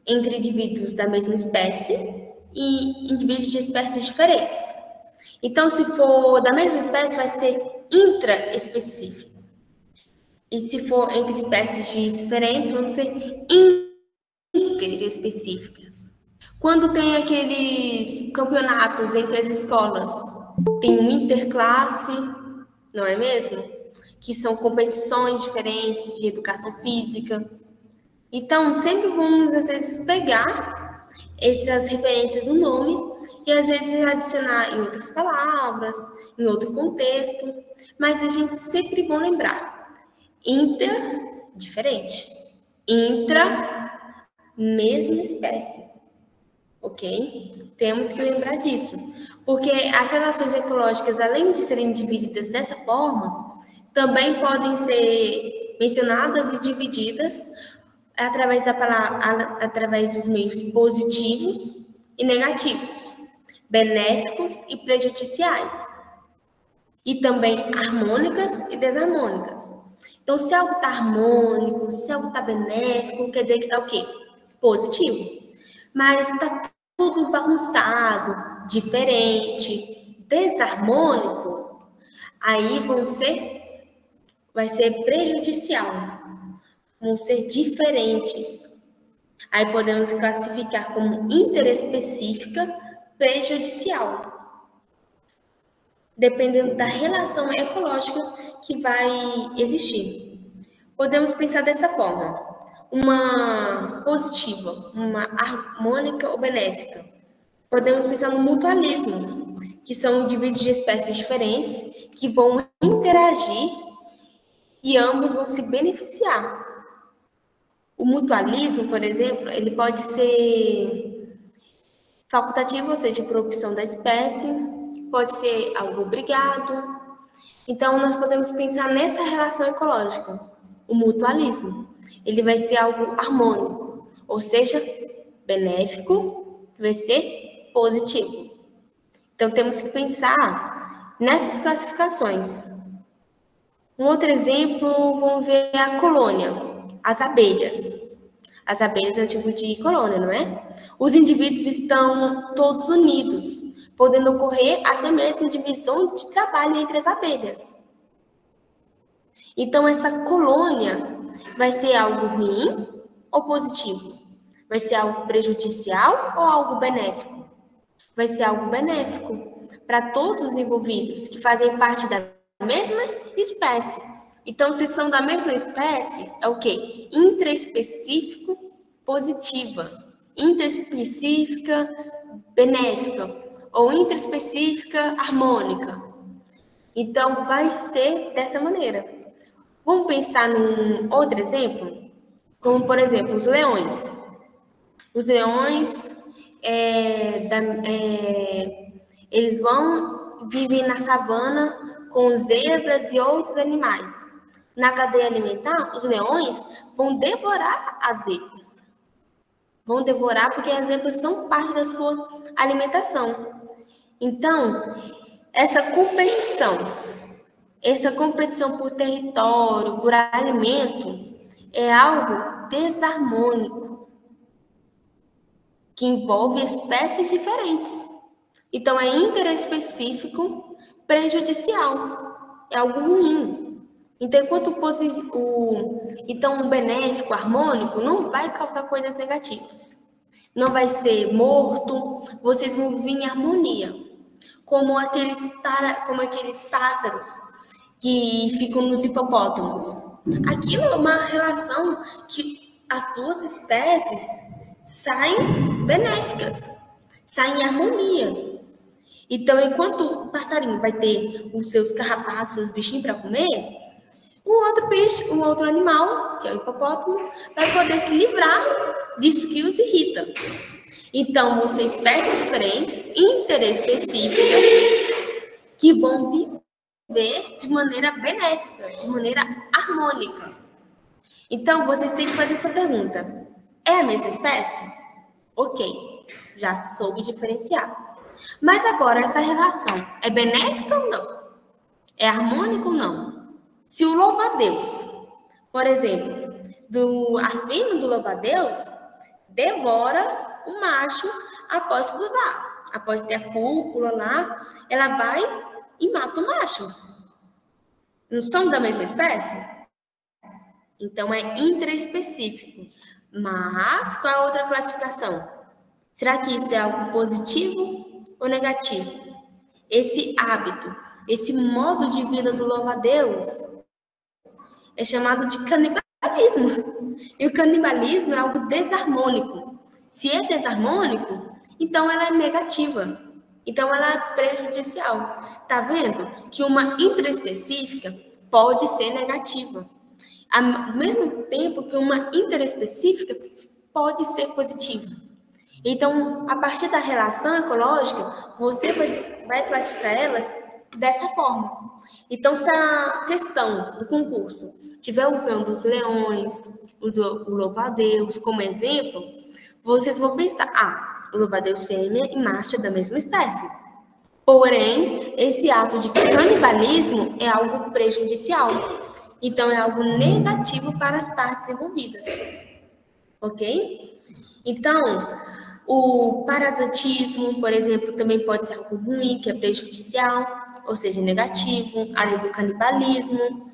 entre indivíduos da mesma espécie e indivíduos de espécies diferentes. Então, se for da mesma espécie, vai ser intraespecífico. E se for entre espécies diferentes, vão ser interespecíficas. Quando tem aqueles campeonatos entre as escolas, tem um interclasse, não é mesmo? Que são competições diferentes de educação física. Então, sempre vamos, às vezes, pegar essas referências no nome e, às vezes, adicionar em outras palavras, em outro contexto. Mas a gente sempre vai lembrar. Inter, diferente. Intra, mesma espécie. Ok? Temos que lembrar disso. Porque as relações ecológicas, além de serem divididas dessa forma, também podem ser mencionadas e divididas através dos meios positivos e negativos, benéficos e prejudiciais, e também harmônicas e desarmônicas. Então, se algo está harmônico, se algo está benéfico, quer dizer que está o quê? Positivo. Mas está tudo bagunçado, diferente, desarmônico, aí vai ser prejudicial, vão ser diferentes. Aí podemos classificar como interespecífica, prejudicial, dependendo da relação ecológica que vai existir. Podemos pensar dessa forma: uma positiva, uma harmônica ou benéfica. Podemos pensar no mutualismo, que são indivíduos de espécies diferentes que vão interagir e ambos vão se beneficiar. O mutualismo, por exemplo, ele pode ser facultativo, ou seja, por opção da espécie, pode ser algo obrigado. Então, nós podemos pensar nessa relação ecológica, o mutualismo. Ele vai ser algo harmônico, ou seja, benéfico, vai ser positivo. Então, temos que pensar nessas classificações. Um outro exemplo, vamos ver a colônia, as abelhas. As abelhas é um tipo de colônia, não é? Os indivíduos estão todos unidos, podendo ocorrer até mesmo divisão de trabalho entre as abelhas. Então, essa colônia vai ser algo ruim ou positivo? Vai ser algo prejudicial ou algo benéfico? Vai ser algo benéfico para todos os envolvidos que fazem parte da mesma espécie. Então, se são da mesma espécie, é o quê? Intraespecífico positiva, intraespecífica benéfica ou intraespecífica harmônica. Então, vai ser dessa maneira. Vamos pensar num outro exemplo? Como, por exemplo, os leões. Os leões, eles vivem na savana com zebras e outros animais. Na cadeia alimentar, os leões vão devorar as zebras. Vão devorar porque as zebras são parte da sua alimentação. Então, essa competição por território, por alimento, é algo desarmônico, que envolve espécies diferentes. Então, é interespecífico, prejudicial, é algo ruim. Então, enquanto o benéfico, harmônico, não vai causar coisas negativas. Não vai ser morto, vocês vão viver em harmonia. Como aqueles pássaros que ficam nos hipopótamos. Aquilo é uma relação que as duas espécies saem benéficas, saem em harmonia. Então, enquanto o passarinho vai ter os seus carrapatos, seus bichinhos para comer, o outro peixe, um outro animal, que é o hipopótamo, vai poder se livrar disso que os irrita. Então, vão ser espécies diferentes, interespecíficas, que vão viver de maneira benéfica, de maneira harmônica. Então, vocês têm que fazer essa pergunta. É a mesma espécie? Ok, já soube diferenciar. Mas agora, essa relação é benéfica ou não? É harmônica ou não? Se o louva-a-Deus, por exemplo, a fêmea do louva-a-Deus devora o macho após cruzar. Após ter a cópula lá, ela vai e mata o macho. Não são da mesma espécie? Então, é intraespecífico. Mas, qual é a outra classificação? Será que isso é algo positivo ou negativo? Esse hábito, esse modo de vida do louva-a-Deus é chamado de canibalismo. E o canibalismo é algo desarmônico. Se é desarmônico, então ela é negativa. Então ela é prejudicial. Tá vendo que uma intraespecífica pode ser negativa, ao mesmo tempo que uma interespecífica pode ser positiva. Então, a partir da relação ecológica, você vai classificar elas dessa forma. Então, se a questão do concurso estiver usando os leões, o louva-a-Deus como exemplo, vocês vão pensar, o louva-a-Deus fêmea e macho é da mesma espécie. Porém, esse ato de canibalismo é algo prejudicial. Então, é algo negativo para as partes envolvidas. Ok? Então, o parasitismo, por exemplo, também pode ser algo ruim, que é prejudicial, ou seja, negativo, além do canibalismo.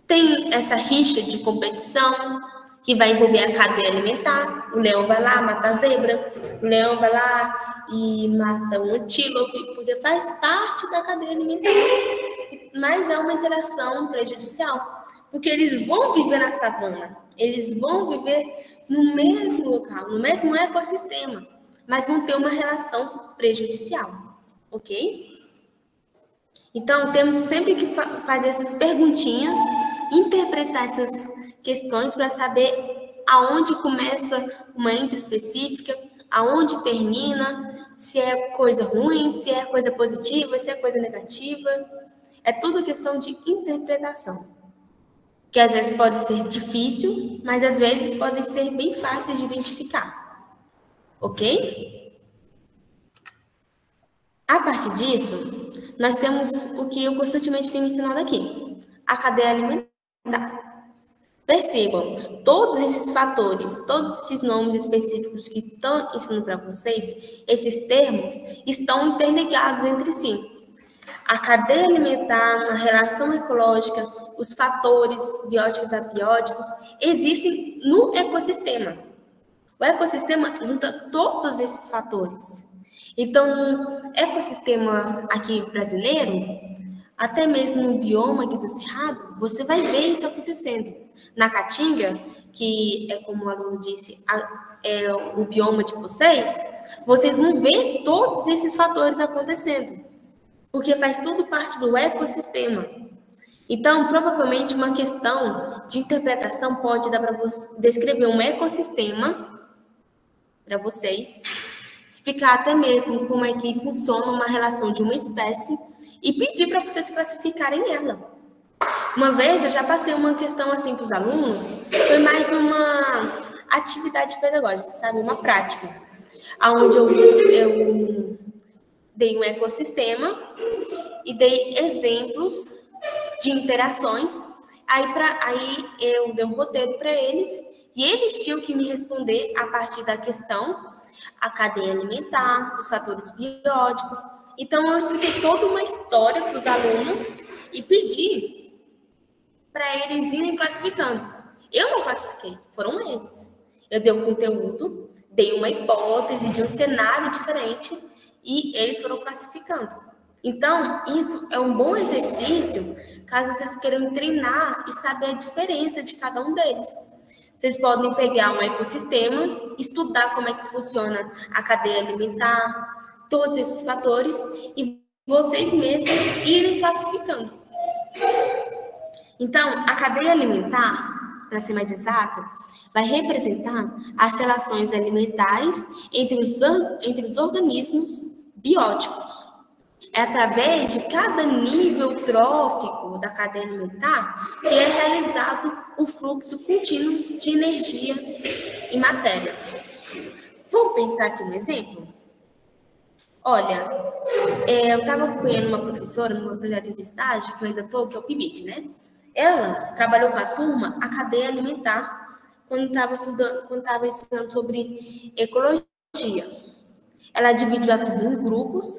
Tem essa rixa de competição, que vai envolver a cadeia alimentar. O leão vai lá, mata a zebra. O leão vai lá e mata um antílope, porque faz parte da cadeia alimentar. Mas é uma interação prejudicial, porque eles vão viver na savana. Eles vão viver no mesmo local, no mesmo ecossistema, mas vão ter uma relação prejudicial, ok? Então, temos sempre que fazer essas perguntinhas, interpretar essas questões para saber aonde começa uma intraespecífica, aonde termina, se é coisa ruim, se é coisa positiva, se é coisa negativa. É tudo questão de interpretação, que às vezes pode ser difícil, mas às vezes pode ser bem fácil de identificar. Ok? A partir disso, nós temos o que eu constantemente tenho mencionado aqui, a cadeia alimentar. Percebam, todos esses fatores, todos esses nomes específicos que estão ensinando para vocês, esses termos, estão interligados entre si. A cadeia alimentar, a relação ecológica, os fatores bióticos e abióticos, existem no ecossistema. O ecossistema junta todos esses fatores. Então, ecossistema aqui brasileiro, até mesmo no bioma aqui do Cerrado, você vai ver isso acontecendo. Na Caatinga, que é como o aluno disse, é o bioma de vocês vão ver todos esses fatores acontecendo, porque faz tudo parte do ecossistema. Então, provavelmente, uma questão de interpretação pode dar para você descrever um ecossistema para vocês, explicar até mesmo como é que funciona uma relação de uma espécie e pedir para vocês classificarem ela. Uma vez eu já passei uma questão assim para os alunos, foi mais uma atividade pedagógica, sabe? Uma prática, onde eu dei um ecossistema e dei exemplos de interações. Aí eu dei um roteiro para eles e eles tinham que me responder a partir da questão, a cadeia alimentar, os fatores bióticos. Então, eu expliquei toda uma história para os alunos e pedi para eles irem classificando. Eu não classifiquei, foram eles. Eu dei um conteúdo, dei uma hipótese de um cenário diferente e eles foram classificando. Então, isso é um bom exercício caso vocês queiram treinar e saber a diferença de cada um deles. Vocês podem pegar um ecossistema, estudar como é que funciona a cadeia alimentar, todos esses fatores, e vocês mesmos irem classificando. Então, a cadeia alimentar, para ser mais exato, vai representar as relações alimentares entre os organismos bióticos. É através de cada nível trófico da cadeia alimentar que é realizado o fluxo contínuo de energia e matéria. Vamos pensar aqui no exemplo? Olha, eu estava acompanhando uma professora no meu projeto de estágio, que eu ainda estou, que é o PIBIT, né? Ela trabalhou com a turma a cadeia alimentar quando estava ensinando sobre ecologia. Ela dividiu a turma em grupos.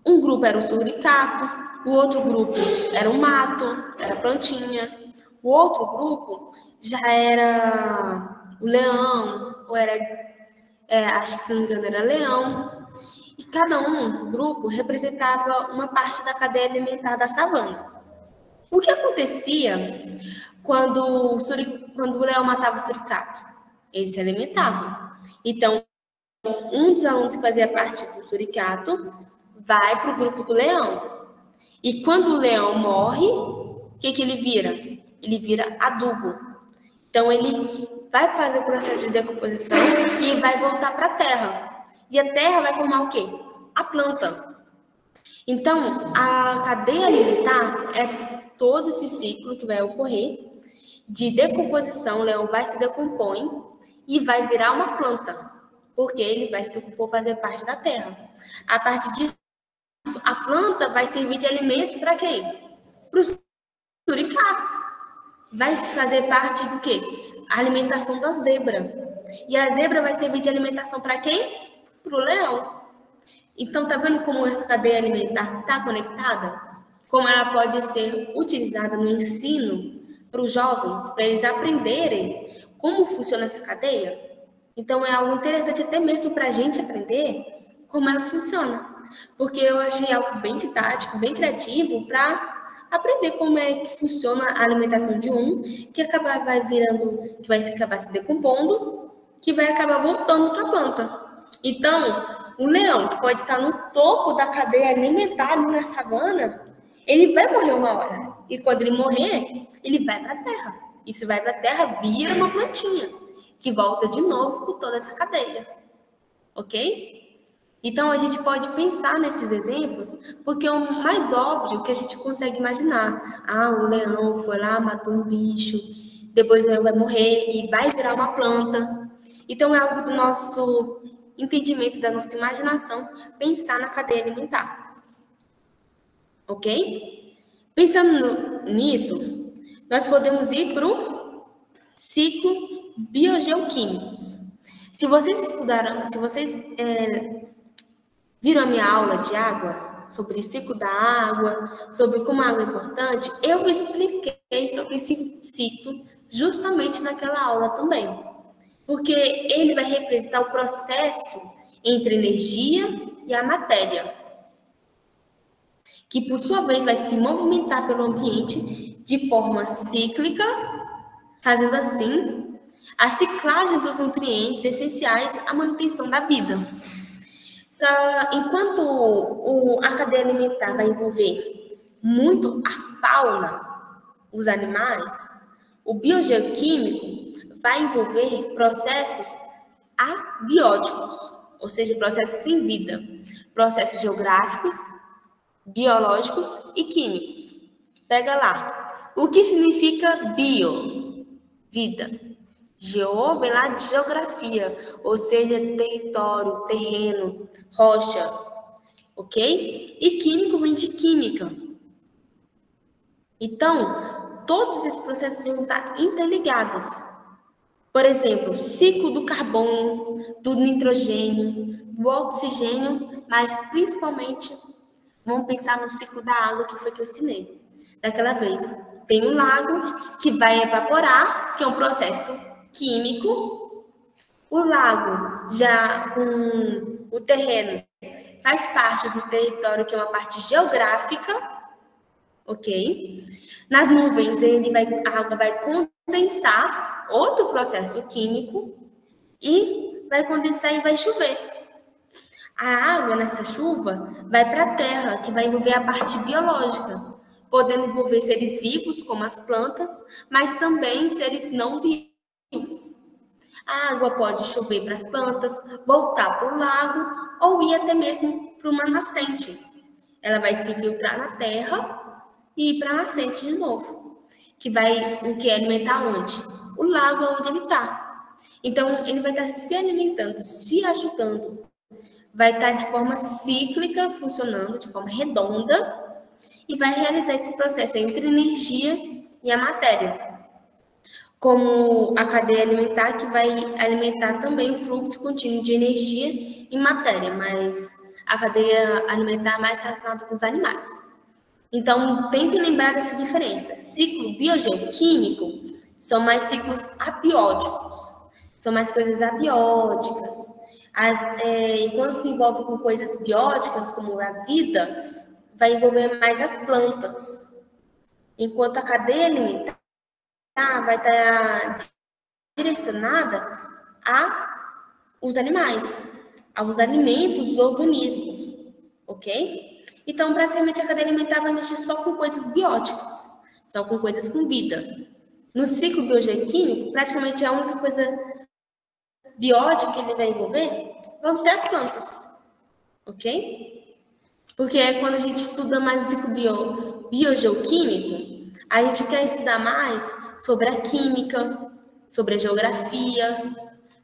Um grupo era o suricato, o outro grupo era o mato, era a plantinha. O outro grupo já era o leão, ou era, acho que se não me engano era leão. E cada grupo representava uma parte da cadeia alimentar da savana. O que acontecia quando o leão matava o suricato? Ele se alimentava. Então, um dos alunos que fazia parte do suricato vai para o grupo do leão. E quando o leão morre, o que ele vira? Ele vira adubo. Então, ele vai fazer o processo de decomposição e vai voltar para a terra. E a terra vai formar o quê? A planta. Então, a cadeia alimentar é todo esse ciclo que vai ocorrer de decomposição. O leão vai se decompõe e vai virar uma planta, porque ele vai se decompor, fazer parte da terra. A partir disso, a planta vai servir de alimento para quem? Para os suricatos. Vai fazer parte do quê? A alimentação da zebra. E a zebra vai servir de alimentação para quem? Para o leão. Então, tá vendo como essa cadeia alimentar está conectada? Como ela pode ser utilizada no ensino para os jovens, para eles aprenderem como funciona essa cadeia? Então, é algo interessante até mesmo para a gente aprender como ela funciona. Porque eu achei algo bem didático, bem criativo para aprender como é que funciona a alimentação de que vai acabar se decompondo, que vai acabar voltando para a planta. Então, o leão, que pode estar no topo da cadeia alimentar ali na savana, ele vai morrer uma hora. E quando ele morrer, ele vai para a terra. E se vai para a terra, vira uma plantinha. que volta de novo por toda essa cadeia, ok? Então, a gente pode pensar nesses exemplos, porque é o mais óbvio que a gente consegue imaginar. Um leão foi lá, matou um bicho, depois o leão vai morrer e vai virar uma planta. Então, é algo do nosso entendimento, da nossa imaginação, pensar na cadeia alimentar. Ok? Pensando nisso, nós podemos ir para o ciclo biogeoquímicos. Se vocês viram a minha aula de água, sobre o ciclo da água, sobre como a água é importante, eu expliquei sobre esse ciclo justamente naquela aula também. Porque ele vai representar o processo entre a energia e a matéria, que por sua vez vai se movimentar pelo ambiente de forma cíclica, fazendo assim a ciclagem dos nutrientes essenciais à manutenção da vida. Enquanto a cadeia alimentar vai envolver muito a fauna, os animais, o biogeoquímico vai envolver processos abióticos, ou seja, processos sem vida, processos geográficos, biológicos e químicos. Pega lá. O que significa bio? Vida. Geo vem lá de geografia, ou seja, território, terreno, rocha, ok? E químico vem de química. Então, todos esses processos vão estar interligados. Por exemplo, ciclo do carbono, do nitrogênio, do oxigênio, mas principalmente vamos pensar no ciclo da água, que foi que eu ensinei daquela vez. Tem um lago que vai evaporar, que é um processo químico. O lago, já com o terreno, faz parte do território, que é uma parte geográfica, ok? Nas nuvens, a água vai condensar, outro processo químico, e vai condensar e vai chover. A água nessa chuva vai para a terra, que vai envolver a parte biológica, podendo envolver seres vivos, como as plantas, mas também seres não vivos. A água pode chover para as plantas, voltar para o lago ou ir até mesmo para uma nascente. Ela vai se filtrar na terra e ir para a nascente de novo, que vai alimentar onde? O lago onde ele está. Então, ele vai estar se alimentando, se ajudando. Vai estar de forma cíclica, funcionando de forma redonda, e vai realizar esse processo entre a energia e a matéria. Como a cadeia alimentar, que vai alimentar também o fluxo contínuo de energia e matéria, mas a cadeia alimentar é mais relacionada com os animais. Então, tentem lembrar dessa diferença. Ciclo biogeoquímico são mais ciclos abióticos, são mais coisas abióticas. E quando se envolve com coisas bióticas, como a vida, vai envolver mais as plantas. Enquanto a cadeia alimentar vai estar direcionada aos animais, aos alimentos dos organismos, ok? Então, praticamente, a cadeia alimentar vai mexer só com coisas bióticas, só com coisas com vida. No ciclo biogeoquímico, praticamente a única coisa biótica que ele vai envolver vão ser as plantas, ok? Porque quando a gente estuda mais o ciclo biogeoquímico, a gente quer estudar mais sobre a química, sobre a geografia,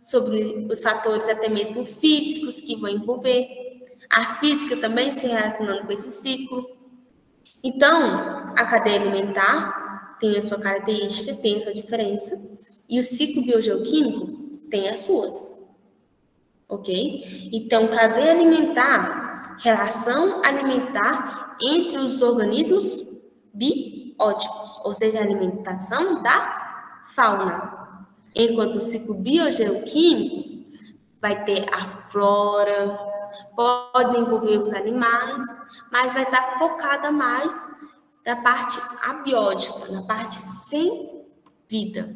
sobre os fatores até mesmo físicos que vão envolver, a física também se relacionando com esse ciclo. Então, a cadeia alimentar tem a sua característica, tem a sua diferença, e o ciclo biogeoquímico tem as suas, ok? Então, cadeia alimentar, relação alimentar entre os organismos bióticos, ou seja, a alimentação da fauna. Enquanto o ciclo biogeoquímico vai ter a flora, pode envolver os animais, mas vai estar focada mais na parte abiótica, na parte sem vida.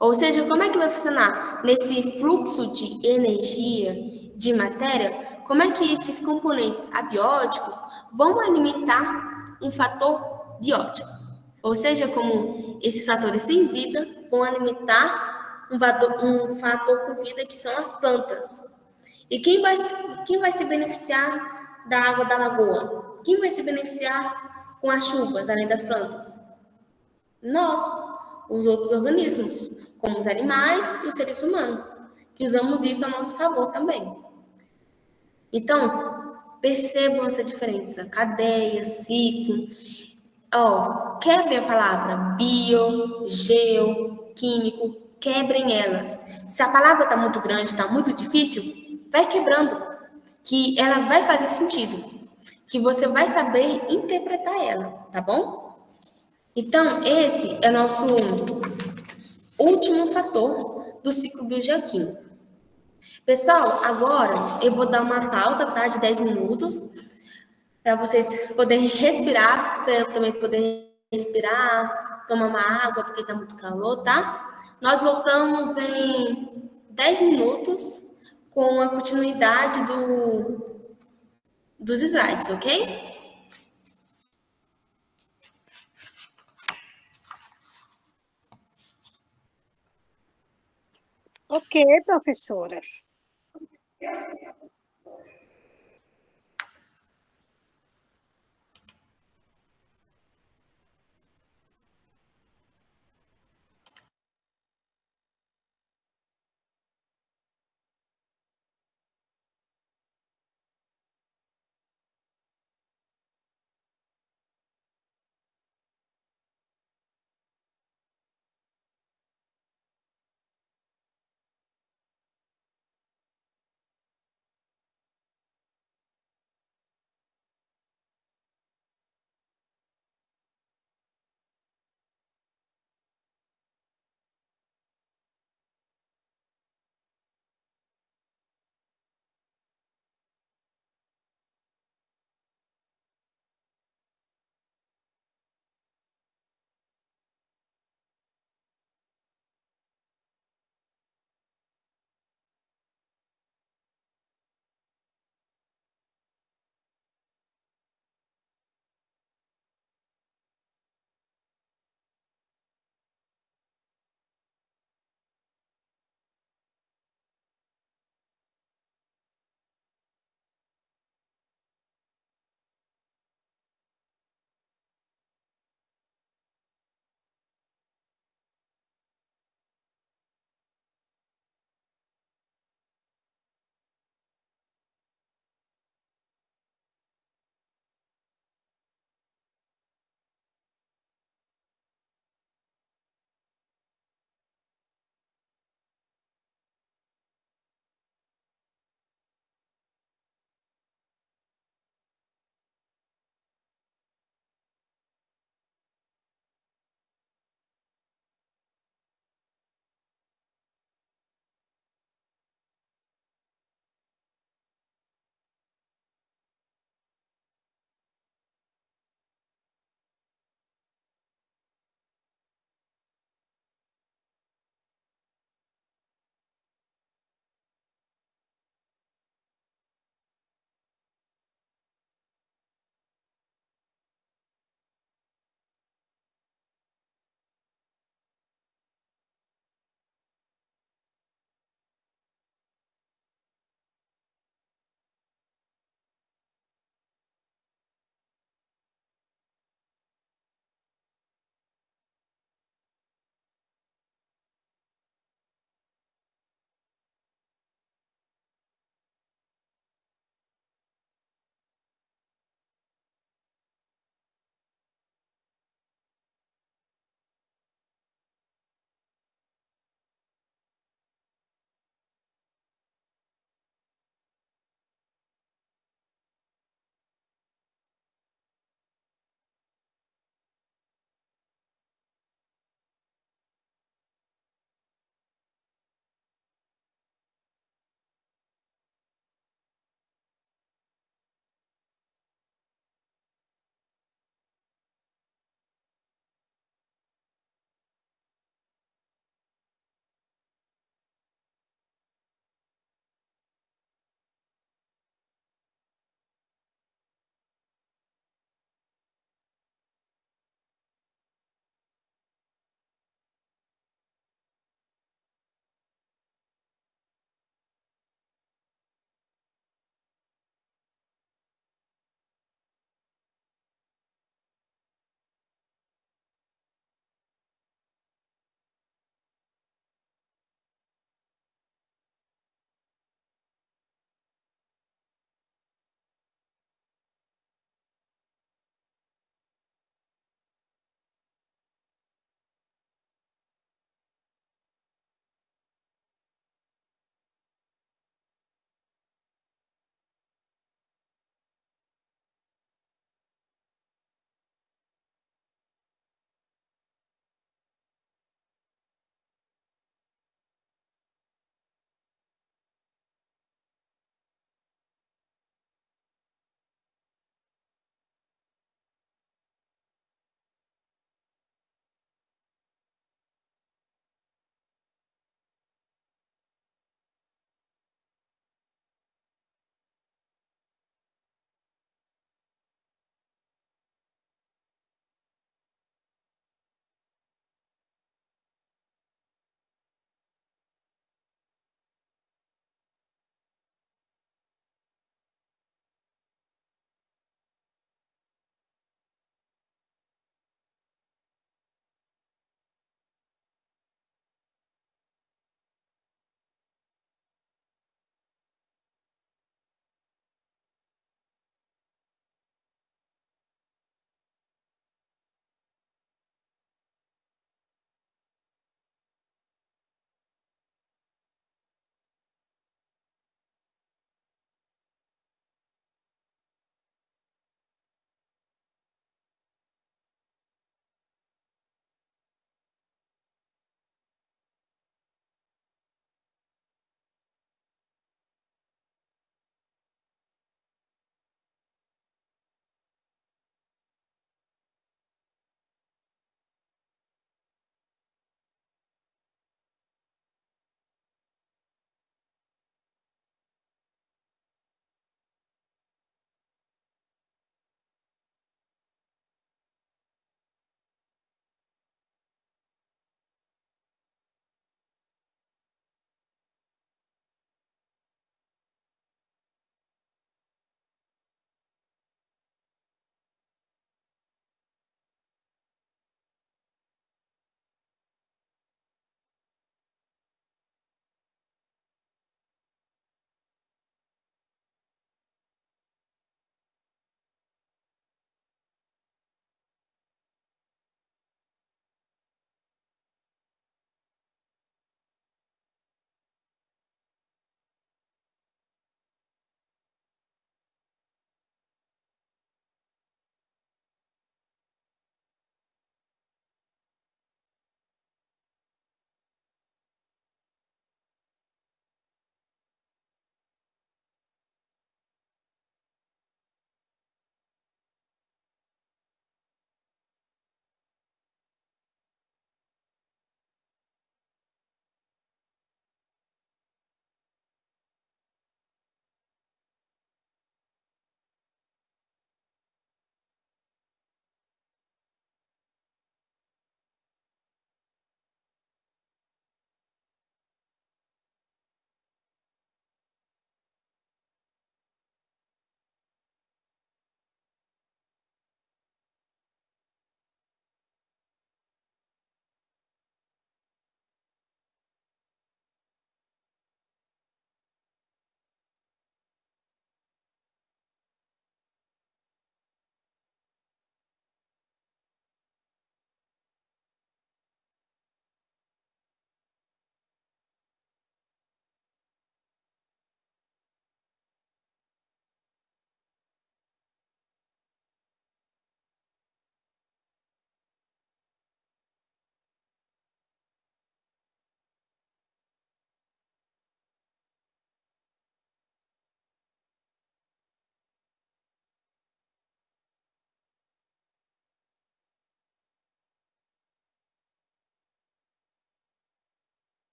Ou seja, como é que vai funcionar? Nesse fluxo de energia, de matéria, como é que esses componentes abióticos vão alimentar um fator biótico? Ou seja, como esses fatores sem vida vão alimentar um fator com vida que são as plantas. E quem vai se beneficiar da água da lagoa? Quem vai se beneficiar com as chuvas, além das plantas? Nós, os outros organismos, como os animais e os seres humanos, que usamos isso a nosso favor também. Então, percebam essa diferença, cadeia, ciclo. Quebrem a palavra bio, geo, químico, quebrem elas. Se a palavra está muito grande, está muito difícil, vai quebrando, que ela vai fazer sentido, que você vai saber interpretar ela, tá bom? Então, esse é nosso último fator do ciclo biogeoquímico. Pessoal, agora eu vou dar uma pausa, tá, de 10 minutos, para vocês poderem respirar, para eu também poder respirar, tomar uma água, porque está muito calor, tá? Nós voltamos em 10 minutos com a continuidade dos slides, ok? Ok, professora.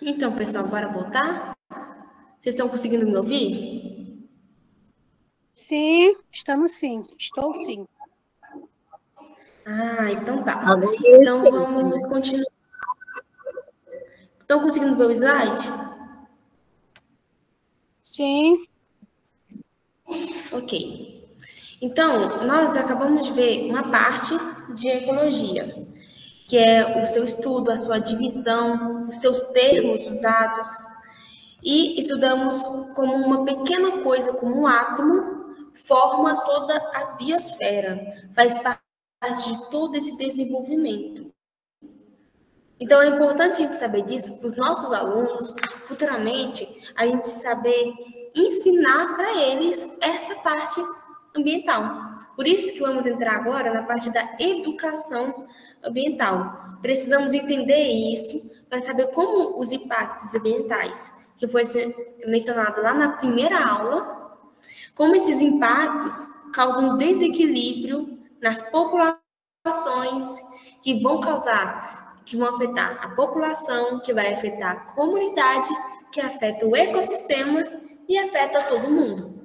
Então, pessoal, bora voltar? Vocês estão conseguindo me ouvir? Sim, estamos sim. Estou sim. Então tá. Então, vamos continuar. Estão conseguindo ver o slide? Sim. Ok. Então, nós acabamos de ver uma parte de ecologia, que é o seu estudo, a sua divisão, os seus termos usados, e estudamos como uma pequena coisa, como um átomo, forma toda a biosfera, faz parte de todo esse desenvolvimento. Então, é importante a gente saber disso para os nossos alunos, futuramente, a gente saber ensinar para eles essa parte ambiental. Por isso que vamos entrar agora na parte da educação ambiental. Precisamos entender isso para saber como os impactos ambientais, que foi mencionado lá na primeira aula, como esses impactos causam desequilíbrio nas populações que vão afetar a população, que vai afetar a comunidade, que afeta o ecossistema e afeta todo mundo.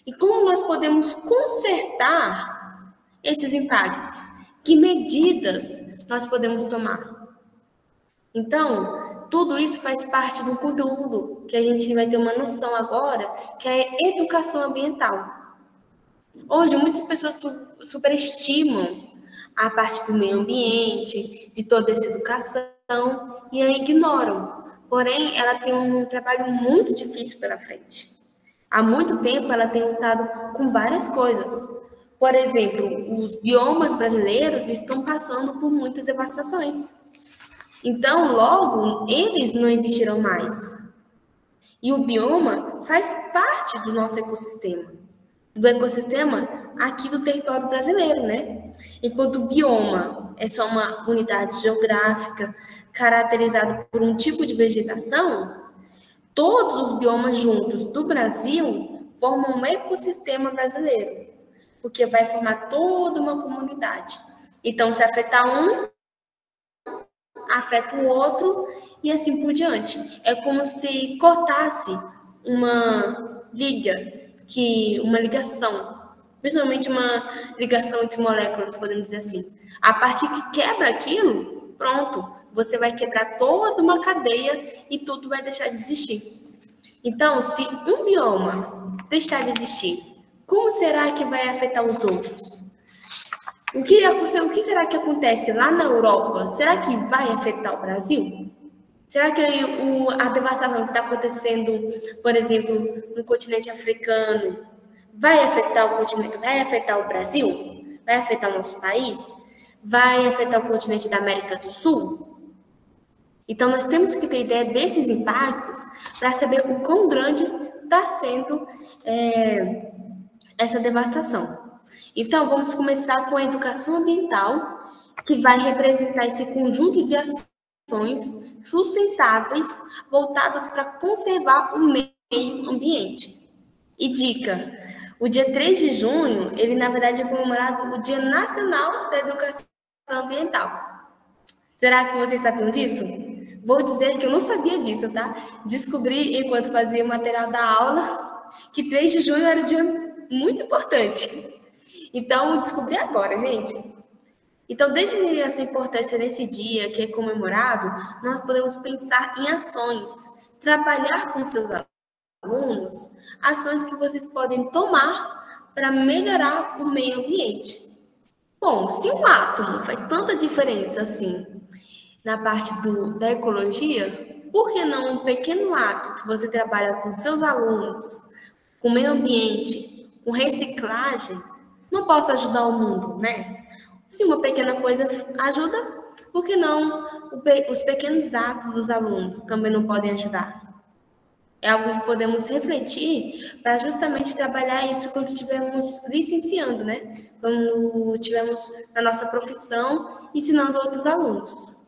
E como nós podemos consertar esses impactos? Que medidas nós podemos tomar? Então, tudo isso faz parte do conteúdo que a gente vai ter uma noção agora, que é educação ambiental. Hoje, muitas pessoas superestimam a parte do meio ambiente, de toda essa educação, e a ignoram. Porém, ela tem um trabalho muito difícil pela frente. Há muito tempo, ela tem lutado com várias coisas. Por exemplo, os biomas brasileiros estão passando por muitas devastações. Então, logo, eles não existirão mais. E o bioma faz parte do nosso ecossistema. Do ecossistema aqui do território brasileiro, né? Enquanto o bioma é só uma unidade geográfica caracterizada por um tipo de vegetação, todos os biomas juntos do Brasil formam um ecossistema brasileiro, porque vai formar toda uma comunidade. Então, se afetar um, afeta o outro e assim por diante. É como se cortasse uma ligação, principalmente uma ligação entre moléculas, podemos dizer assim. A partir que quebra aquilo, pronto, você vai quebrar toda uma cadeia e tudo vai deixar de existir. Então, se um bioma deixar de existir, como será que vai afetar os outros? O que será que acontece lá na Europa? Será que vai afetar o Brasil? Será que a devastação que está acontecendo, por exemplo, no continente africano, vai afetar o Brasil? Vai afetar o nosso país? Vai afetar o continente da América do Sul? Então, nós temos que ter ideia desses impactos para saber o quão grande está sendo essa devastação. Então, vamos começar com a educação ambiental, que vai representar esse conjunto de ações sustentáveis voltadas para conservar o meio ambiente. E dica, o dia 3 de junho, ele na verdade é comemorado o Dia Nacional da Educação Ambiental. Será que vocês sabiam disso? Vou dizer que eu não sabia disso, tá? Descobri, enquanto fazia o material da aula, que 3 de junho era um dia muito importante. Então, eu descobri agora, gente. Então, desde a sua importância nesse dia que é comemorado, nós podemos pensar em ações, trabalhar com seus alunos, ações que vocês podem tomar para melhorar o meio ambiente. Bom, se um átomo faz tanta diferença assim na parte da ecologia, por que não um pequeno ato que você trabalha com seus alunos, com o meio ambiente, com reciclagem, não possa ajudar o mundo, né? Se uma pequena coisa ajuda, por que não os pequenos atos dos alunos também não podem ajudar? É algo que podemos refletir para justamente trabalhar isso quando estivermos licenciando, né? Quando estivermos na nossa profissão, ensinando outros alunos.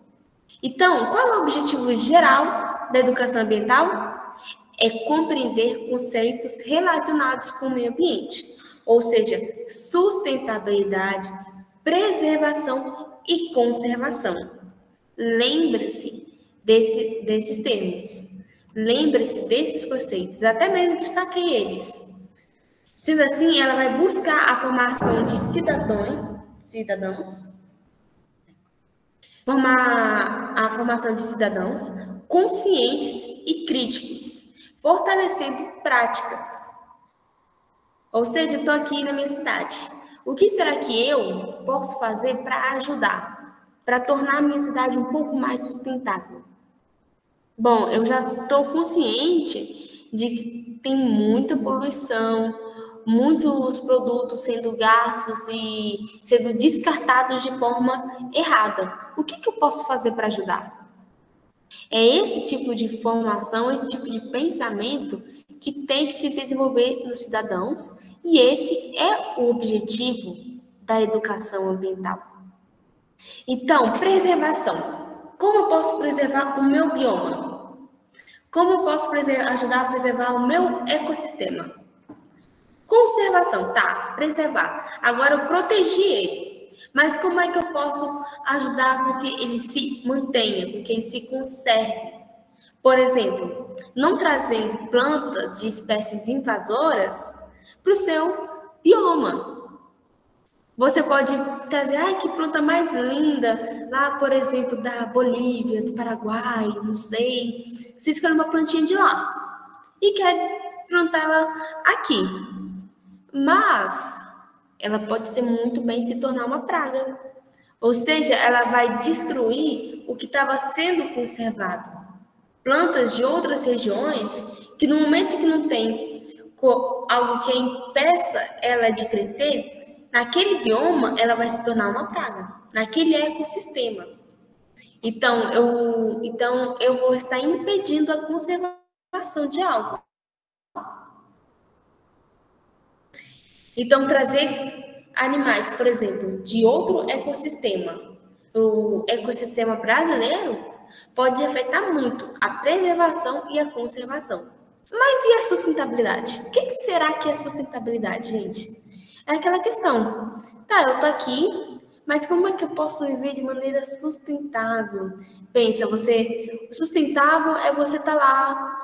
Então, qual é o objetivo geral da educação ambiental? É compreender conceitos relacionados com o meio ambiente, ou seja, sustentabilidade, preservação e conservação. Lembre-se desses termos. Lembre-se desses conceitos, até mesmo destaquei eles. Sendo assim, ela vai buscar a formação de cidadãos, a formação de cidadãos conscientes e críticos, fortalecendo práticas. Ou seja, estou aqui na minha cidade. O que será que eu posso fazer para ajudar, para tornar a minha cidade um pouco mais sustentável? Bom, eu já estou consciente de que tem muita poluição, muitos produtos sendo gastos e sendo descartados de forma errada. O que eu posso fazer para ajudar? É esse tipo de formação, esse tipo de pensamento que tem que se desenvolver nos cidadãos, e esse é o objetivo da educação ambiental. Então, preservação. Como eu posso preservar o meu bioma? Como eu posso ajudar a preservar o meu ecossistema? Conservação, tá, preservar. Agora eu protegi ele. Mas como é que eu posso ajudar com que ele se mantenha, com que ele se conserve? Por exemplo, não trazendo plantas de espécies invasoras para o seu bioma. Você pode trazer, ai, que planta mais linda, lá, por exemplo, da Bolívia, do Paraguai, não sei. Você escolhe uma plantinha de lá e quer plantá-la aqui. Mas ela pode ser muito bem se tornar uma praga. Ou seja, ela vai destruir o que estava sendo conservado. Plantas de outras regiões, que no momento que não tem algo que impeça ela de crescer, naquele bioma ela vai se tornar uma praga, naquele ecossistema. Então eu vou estar impedindo a conservação de algo. Então, trazer animais, por exemplo, de outro ecossistema, o ecossistema brasileiro, pode afetar muito a preservação e a conservação. Mas e a sustentabilidade? O que será que é sustentabilidade, gente? É aquela questão, tá, eu tô aqui, mas como é que eu posso viver de maneira sustentável? Pensa, sustentável é você estar lá,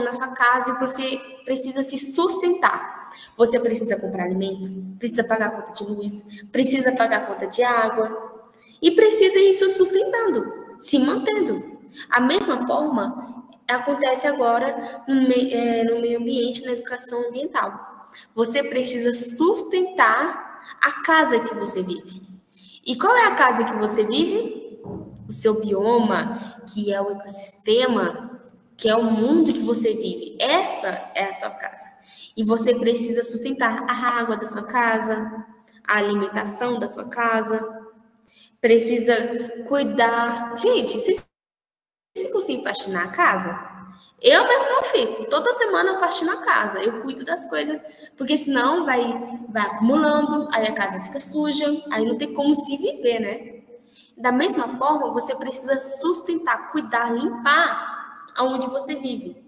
na sua casa e você precisa se sustentar. Você precisa comprar alimento, precisa pagar a conta de luz, precisa pagar a conta de água e precisa ir se sustentando, se mantendo. A mesma forma acontece agora no meio ambiente, na educação ambiental. Você precisa sustentar a casa que você vive. E qual é a casa que você vive? O seu bioma, que é o ecossistema, que é o mundo que você vive. Essa é a sua casa. E você precisa sustentar a água da sua casa, a alimentação da sua casa. Precisa cuidar. Gente, vocês ficam sem faxinar a casa? Eu mesmo não fico. Toda semana eu faxino a casa. Eu cuido das coisas. Porque senão vai acumulando, aí a casa fica suja, aí não tem como se viver, né? Da mesma forma, você precisa sustentar, cuidar, limpar aonde você vive.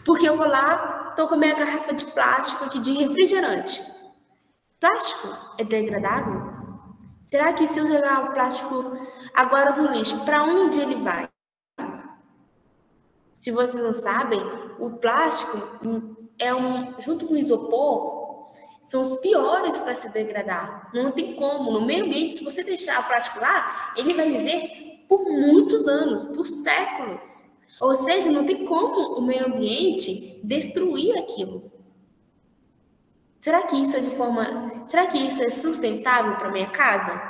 Porque eu vou lá, tô com a minha garrafa de plástico aqui de refrigerante. Plástico é degradável? Será que se eu jogar o plástico agora no lixo, para onde ele vai? Se vocês não sabem, o plástico junto com o isopor, são os piores para se degradar. Não tem como. No meio ambiente, se você deixar o plástico lá, ele vai viver por muitos anos, por séculos. Ou seja, não tem como o meio ambiente destruir aquilo. Será que isso é sustentável para minha casa?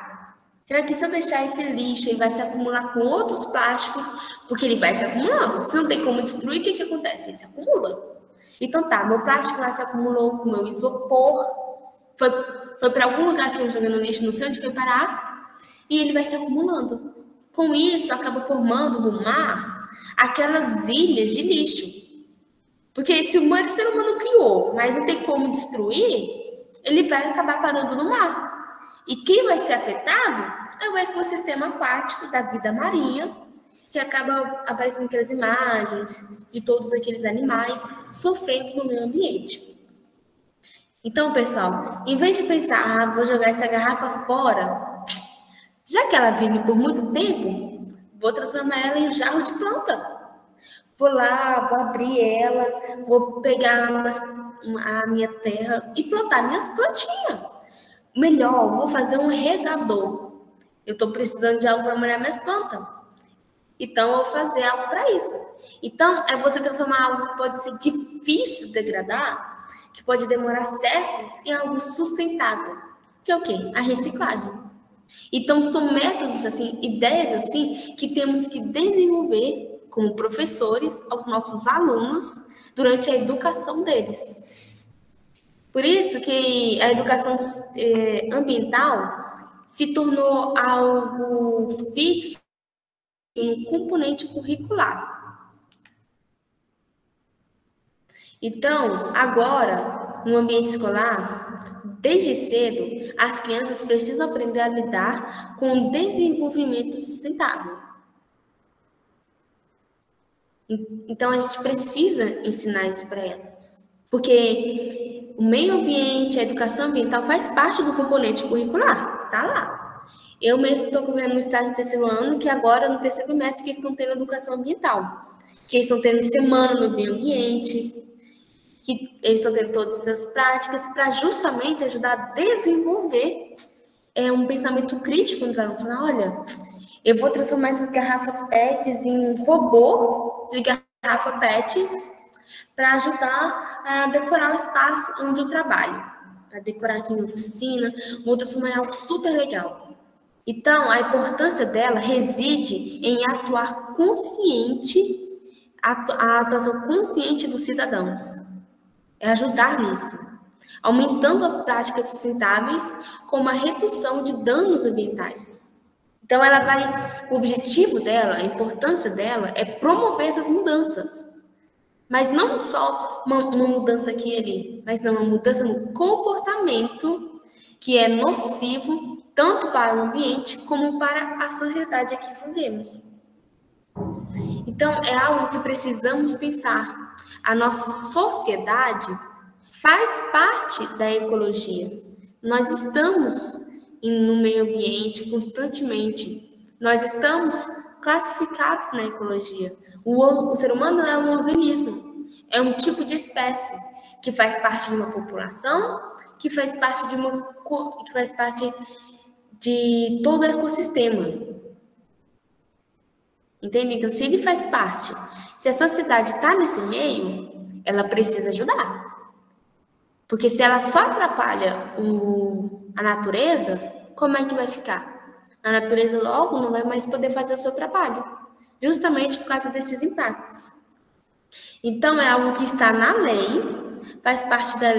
Será que se eu deixar esse lixo, ele vai se acumular com outros plásticos? Porque ele vai se acumulando. Se não tem como destruir, o que acontece? Ele se acumula. Então tá, meu plástico lá se acumulou com o meu isopor. Foi para algum lugar que eu joguei no lixo, não sei onde foi parar. E ele vai se acumulando. Com isso, acaba formando no mar aquelas ilhas de lixo. Porque se o ser humano criou, mas não tem como destruir, ele vai acabar parando no mar. E quem vai ser afetado é o ecossistema aquático da vida marinha, que acaba aparecendo aquelas imagens de todos aqueles animais sofrendo no meio ambiente. Então, pessoal, em vez de pensar, vou jogar essa garrafa fora, já que ela vive por muito tempo, vou transformar ela em um jarro de planta. Vou lá, vou abrir ela, vou pegar a minha terra e plantar minhas plantinhas. Melhor, vou fazer um regador. Eu estou precisando de algo para molhar minhas plantas. Então, eu vou fazer algo para isso. Então, é você transformar algo que pode ser difícil de degradar, que pode demorar séculos, em algo sustentável. Que é o quê? A reciclagem. Então, são métodos, assim, ideias, assim, que temos que desenvolver como professores aos nossos alunos durante a educação deles. Por isso que a educação ambiental se tornou algo fixo em um componente curricular. Então, agora, no ambiente escolar, desde cedo, as crianças precisam aprender a lidar com o desenvolvimento sustentável. Então, a gente precisa ensinar isso para elas. Porque o meio ambiente, a educação ambiental faz parte do componente curricular. Tá lá. Eu mesmo estou vendo no estágio do terceiro ano, que agora, no terceiro semestre, que estão tendo educação ambiental. Que eles estão tendo semana no meio ambiente, que eles estão tendo todas essas práticas para justamente ajudar a desenvolver um pensamento crítico nos alunos. Falar, olha, eu vou transformar essas garrafas PET em um robô de garrafa PET para ajudar a decorar o espaço onde eu trabalho. Para decorar aqui na oficina, vou transformar em algo super legal. Então, a importância dela reside em atuar consciente, a atuação consciente dos cidadãos. É ajudar nisso, aumentando as práticas sustentáveis como a redução de danos ambientais. Então, o objetivo dela, a importância dela é promover essas mudanças. Mas não só uma mudança aqui e ali, mas não uma mudança no comportamento que é nocivo tanto para o ambiente como para a sociedade que vivemos. Então, é algo que precisamos pensar. A nossa sociedade faz parte da ecologia. Nós estamos no meio ambiente constantemente. Nós estamos classificados na ecologia. O ser humano é um organismo, é um tipo de espécie que faz parte de uma população, que faz parte de todo o ecossistema. Entende? Então, se ele faz parte, se a sociedade está nesse meio, ela precisa ajudar. Porque se ela só atrapalha a natureza, como é que vai ficar? A natureza logo não vai mais poder fazer o seu trabalho, justamente por causa desses impactos. Então, é algo que está na lei, faz parte da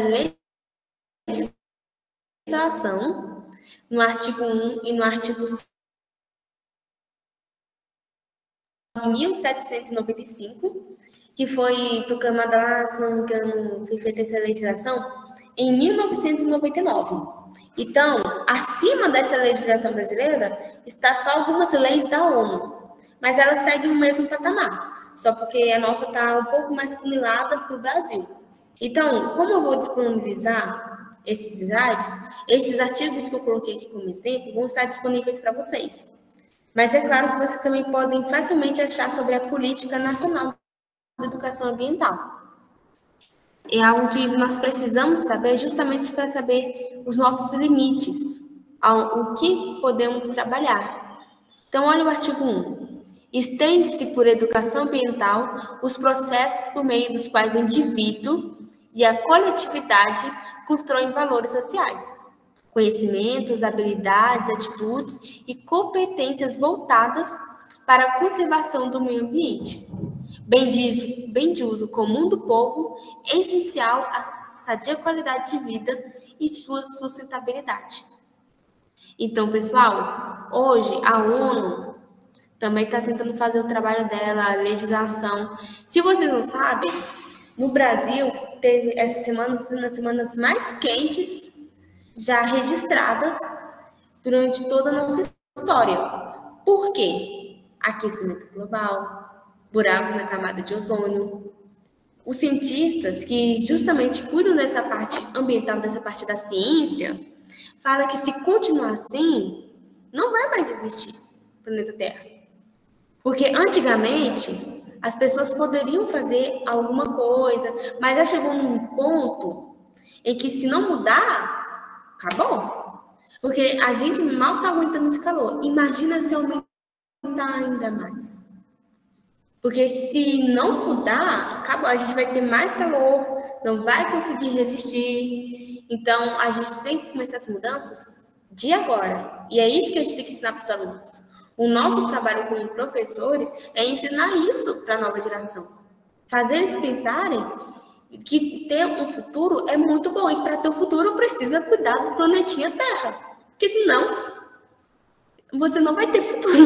legislação, no artigo 1 e no artigo 1795, que foi proclamada lá, se não me engano, foi feita essa legislação em 1999. Então, acima dessa legislação brasileira, está só algumas leis da ONU, mas elas seguem o mesmo patamar, só porque a nossa está um pouco mais funilada para o Brasil. Então, como eu vou disponibilizar esses slides, esses artigos que eu coloquei aqui como exemplo vão estar disponíveis para vocês. Mas é claro que vocês também podem facilmente achar sobre a Política Nacional de Educação Ambiental. É algo que nós precisamos saber justamente para saber os nossos limites, o que podemos trabalhar. Então, olha o artigo 1. Estende-se por educação ambiental os processos por meio dos quais o indivíduo e a coletividade constroem valores sociais, conhecimentos, habilidades, atitudes e competências voltadas para a conservação do meio ambiente, bem de uso comum do povo, essencial à sadia qualidade de vida e sua sustentabilidade. Então, pessoal, hoje a ONU também está tentando fazer o trabalho dela, a legislação. Se vocês não sabem, no Brasil, teve essas semanas, uma das semanas mais quentes já registradas durante toda a nossa história. Por quê? Aquecimento global, buraco na camada de ozônio. Os cientistas que justamente cuidam dessa parte ambiental, dessa parte da ciência, falam que se continuar assim, não vai mais existir o planeta Terra. Porque antigamente as pessoas poderiam fazer alguma coisa, mas já chegou num ponto em que se não mudar, acabou. Porque a gente mal está aguentando esse calor. Imagina se aumentar ainda mais. Porque se não mudar, acabou. A gente vai ter mais calor, não vai conseguir resistir. Então, a gente tem que começar as mudanças de agora. E é isso que a gente tem que ensinar para os alunos. O nosso trabalho como professores é ensinar isso para a nova geração. Fazer eles pensarem que ter um futuro é muito bom. E para ter um futuro, precisa cuidar do planetinha Terra. Porque senão, você não vai ter futuro.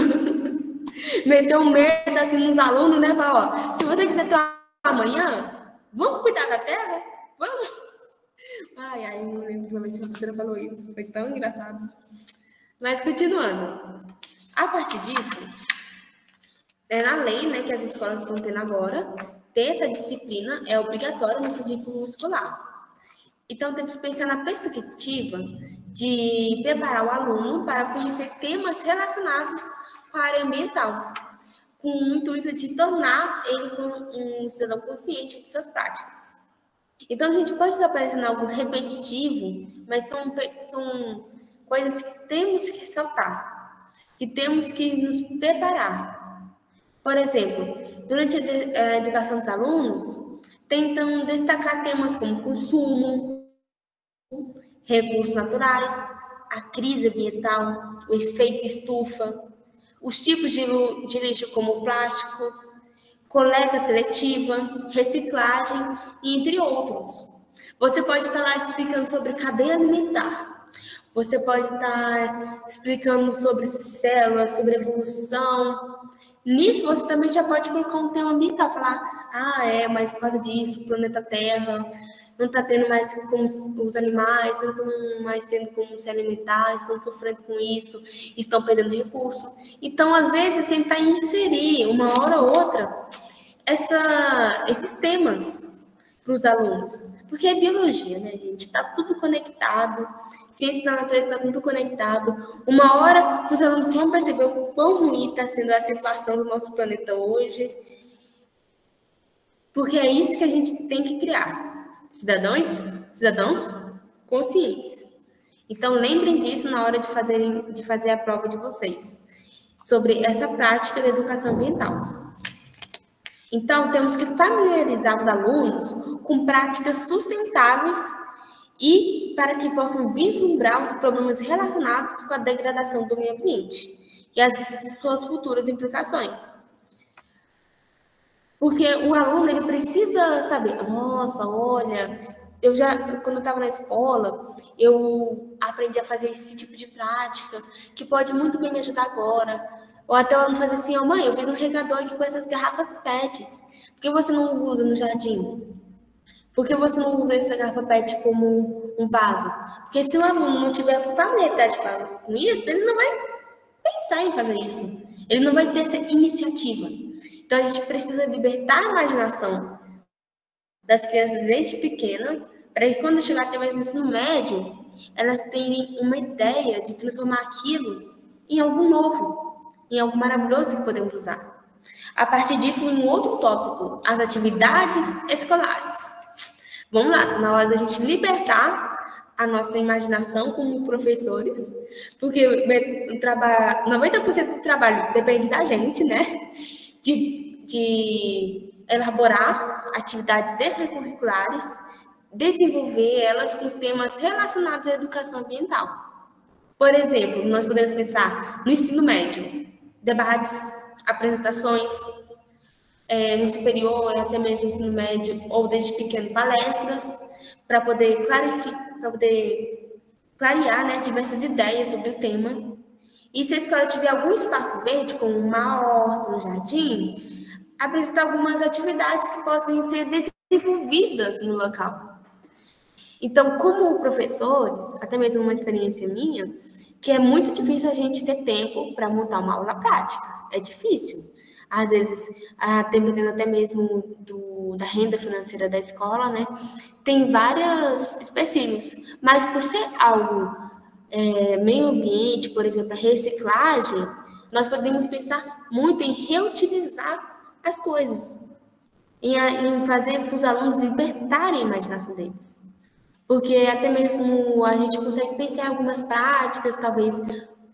Meter um medo assim nos alunos, né? Ó, se você quiser ter amanhã, vamos cuidar da Terra? Vamos? Ai, não lembro de uma vez que a professora falou isso. Foi tão engraçado. Mas, continuando. A partir disso, é na lei, né, que as escolas estão tendo agora, ter essa disciplina é obrigatória no currículo escolar. Então, temos que pensar na perspectiva de preparar o aluno para conhecer temas relacionados com a área ambiental, com o intuito de tornar ele um cidadão consciente de suas práticas. Então, a gente pode estar parecendo algo repetitivo, mas são coisas que temos que ressaltar, que temos que nos preparar. Por exemplo, durante a educação dos alunos, tentam destacar temas como consumo, recursos naturais, a crise ambiental, o efeito estufa, os tipos de lixo como plástico, coleta seletiva, reciclagem, entre outros. Você pode estar lá explicando sobre cadeia alimentar. Você pode estar explicando sobre células, sobre evolução. Nisso, você também já pode colocar um tema ambiental. Falar, mas por causa disso, o planeta Terra não está tendo mais como os animais, não estão mais tendo como se alimentar, estão sofrendo com isso, estão perdendo recurso. Então, às vezes, tentar inserir, uma hora ou outra, esses temas para os alunos. Porque é biologia, né, gente? Está tudo conectado, ciência da natureza está tudo conectado. Uma hora, os alunos vão perceber o quão ruim está sendo a situação do nosso planeta hoje. Porque é isso que a gente tem que criar. Cidadãos conscientes. Então, lembrem disso na hora de fazer a prova de vocês, sobre essa prática da educação ambiental. Então, temos que familiarizar os alunos com práticas sustentáveis e para que possam vislumbrar os problemas relacionados com a degradação do meio ambiente e as suas futuras implicações. Porque o aluno, ele precisa saber, nossa, olha, quando eu estava na escola, eu aprendi a fazer esse tipo de prática, que pode muito bem me ajudar agora. Ou até o aluno fazer assim, mãe, eu fiz um regador aqui com essas garrafas PETs. Por que você não usa no jardim? Por que você não usa essa garrafa PET como um vaso? Porque se o aluno não tiver familiaridade com isso, ele não vai pensar em fazer isso. Ele não vai ter essa iniciativa. Então, a gente precisa libertar a imaginação das crianças desde pequena, para que quando chegar até mais no ensino médio, elas tenham uma ideia de transformar aquilo em algo novo, em algo maravilhoso que podemos usar. A partir disso, um outro tópico, as atividades escolares. Vamos lá, na hora da gente libertar a nossa imaginação como professores, porque 90% do trabalho depende da gente, né? De elaborar atividades extracurriculares, desenvolver elas com temas relacionados à educação ambiental. Por exemplo, nós podemos pensar no ensino médio, debates, apresentações, no superior, até mesmo no ensino médio, ou desde pequeno, palestras, para poder clarear, né, diversas ideias sobre o tema. E se a escola tiver algum espaço verde, como uma horta, um jardim, apresentar algumas atividades que podem ser desenvolvidas no local. Então, como professores, até mesmo uma experiência minha, que é muito difícil a gente ter tempo para montar uma aula prática. É difícil. Às vezes, dependendo até mesmo da renda financeira da escola, né, tem vários empecilhos. Mas por ser algo meio ambiente, por exemplo, a reciclagem, nós podemos pensar muito em reutilizar as coisas, em fazer para os alunos libertarem a imaginação deles. Porque até mesmo a gente consegue pensar em algumas práticas, talvez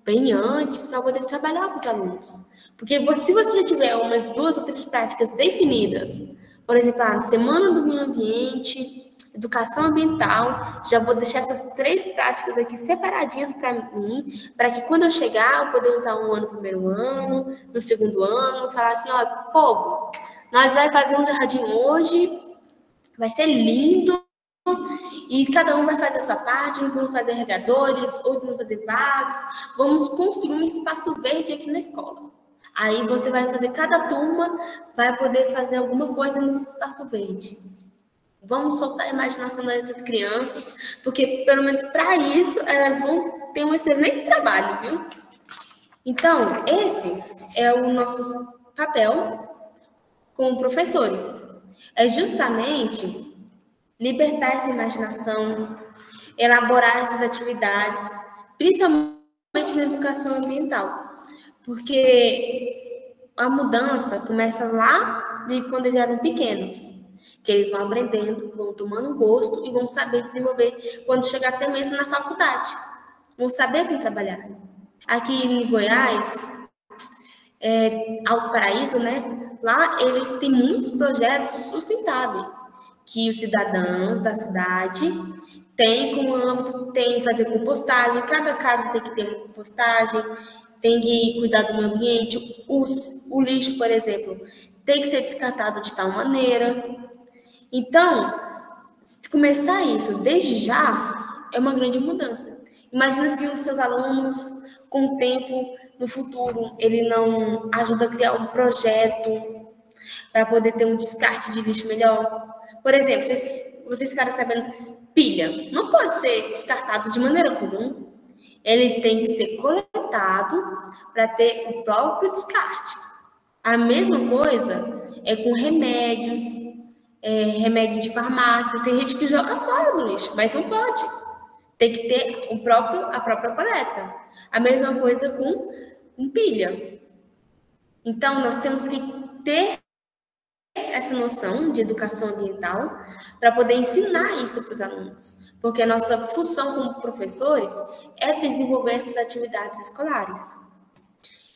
bem antes, para poder trabalhar com os alunos. Porque se você já tiver umas 2 ou 3 práticas definidas, por exemplo, a Semana do Meio Ambiente, Educação Ambiental, já vou deixar essas 3 práticas aqui separadinhas para mim, para que quando eu chegar, eu poder usar um ano no primeiro ano, no segundo ano, falar assim, ó, povo, nós vamos fazer um jardim hoje, vai ser lindo, e cada um vai fazer a sua parte, uns vão fazer regadores, outros vão fazer vasos, vamos construir um espaço verde aqui na escola. Aí você vai fazer, cada turma vai poder fazer alguma coisa nesse espaço verde. Vamos soltar a imaginação dessas crianças, porque pelo menos para isso elas vão ter um excelente trabalho, viu? Então, esse é o nosso papel como professores. É justamente libertar essa imaginação, elaborar essas atividades, principalmente na educação ambiental. Porque a mudança começa lá de quando eles eram pequenos, que eles vão aprendendo, vão tomando gosto e vão saber desenvolver quando chegar até mesmo na faculdade. Vão saber como trabalhar. Aqui em Goiás, Alto Paraíso, né? Lá eles têm muitos projetos sustentáveis que os cidadãos da cidade têm como âmbito, tem fazer compostagem, cada casa tem que ter uma compostagem, tem que cuidar do meio ambiente, o lixo, por exemplo, tem que ser descartado de tal maneira. Então, se começar isso desde já, é uma grande mudança. Imagina se um dos seus alunos, com o tempo, no futuro, ele não ajuda a criar um projeto para poder ter um descarte de lixo melhor. Por exemplo, vocês ficaram sabendo, pilha não pode ser descartado de maneira comum. Ele tem que ser coletado para ter o próprio descarte. A mesma coisa é com remédios, remédio de farmácia. Tem gente que joga fora do lixo, mas não pode. Tem que ter a própria coleta. A mesma coisa com pilha. Então, nós temos que ter essa noção de educação ambiental para poder ensinar isso para os alunos. Porque a nossa função como professores é desenvolver essas atividades escolares.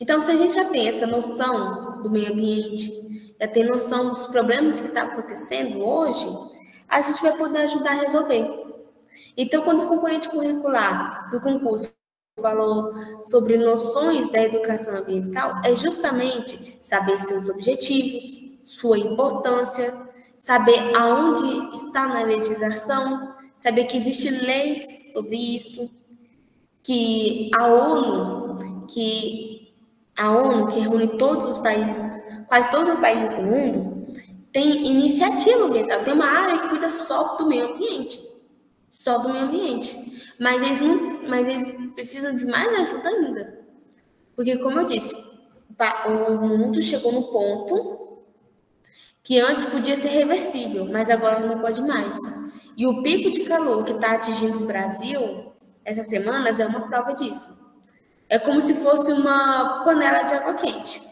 Então, se a gente já tem essa noção do meio ambiente, já tem noção dos problemas que estão acontecendo hoje, a gente vai poder ajudar a resolver. Então, quando o componente curricular do concurso falou sobre noções da educação ambiental, é justamente saber seus objetivos, sua importância, saber aonde está na legislação, saber que existem leis sobre isso, que a ONU, que reúne todos os países, quase todos os países do mundo, tem iniciativa ambiental, tem uma área que cuida só do meio ambiente. Só do meio ambiente. Mas eles precisam de mais ajuda ainda. Porque, como eu disse, o mundo chegou no ponto que antes podia ser reversível, mas agora não pode mais. E o pico de calor que está atingindo o Brasil essas semanas é uma prova disso. É como se fosse uma panela de água quente.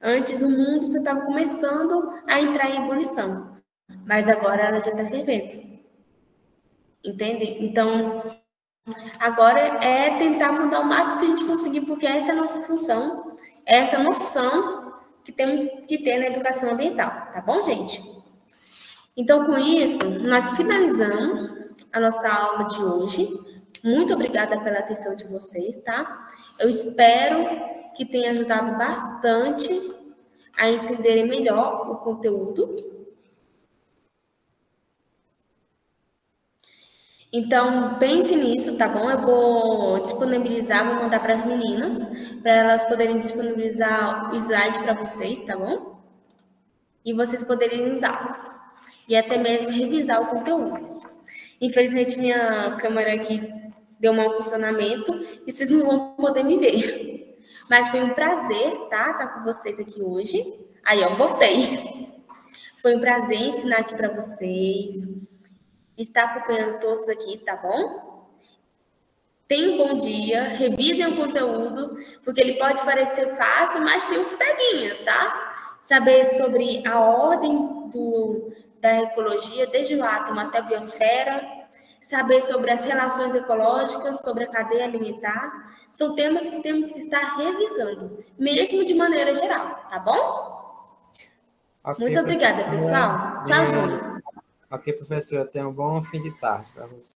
Antes o mundo já estava começando a entrar em ebulição, mas agora ela já está fervendo. Entende? Então, agora é tentar mudar o máximo que a gente conseguir, porque essa é a nossa função, é essa noção que temos que ter na educação ambiental, tá bom, gente? Então, com isso, nós finalizamos a nossa aula de hoje. Muito obrigada pela atenção de vocês, tá? Eu espero que tenha ajudado bastante a entenderem melhor o conteúdo. Então, pense nisso, tá bom? Eu vou disponibilizar, vou mandar para as meninas, para elas poderem disponibilizar o slide para vocês, tá bom? E vocês poderem usá-los. E até mesmo revisar o conteúdo. Infelizmente, minha câmera aqui deu mau funcionamento e vocês não vão poder me ver. Mas foi um prazer, tá? Estar com vocês aqui hoje. Aí, ó, voltei. Foi um prazer ensinar aqui para vocês. Estar acompanhando todos aqui, tá bom? Tenham um bom dia, revisem o conteúdo, porque ele pode parecer fácil, mas tem uns peguinhas, tá? Saber sobre a ordem da ecologia, desde o átomo até a biosfera, saber sobre as relações ecológicas, sobre a cadeia alimentar, são temas que temos que estar revisando, mesmo de maneira geral, tá bom? Ok, Muito obrigada, professora. pessoal. Tchauzinho. Ok, professora, tenha um bom fim de tarde para você.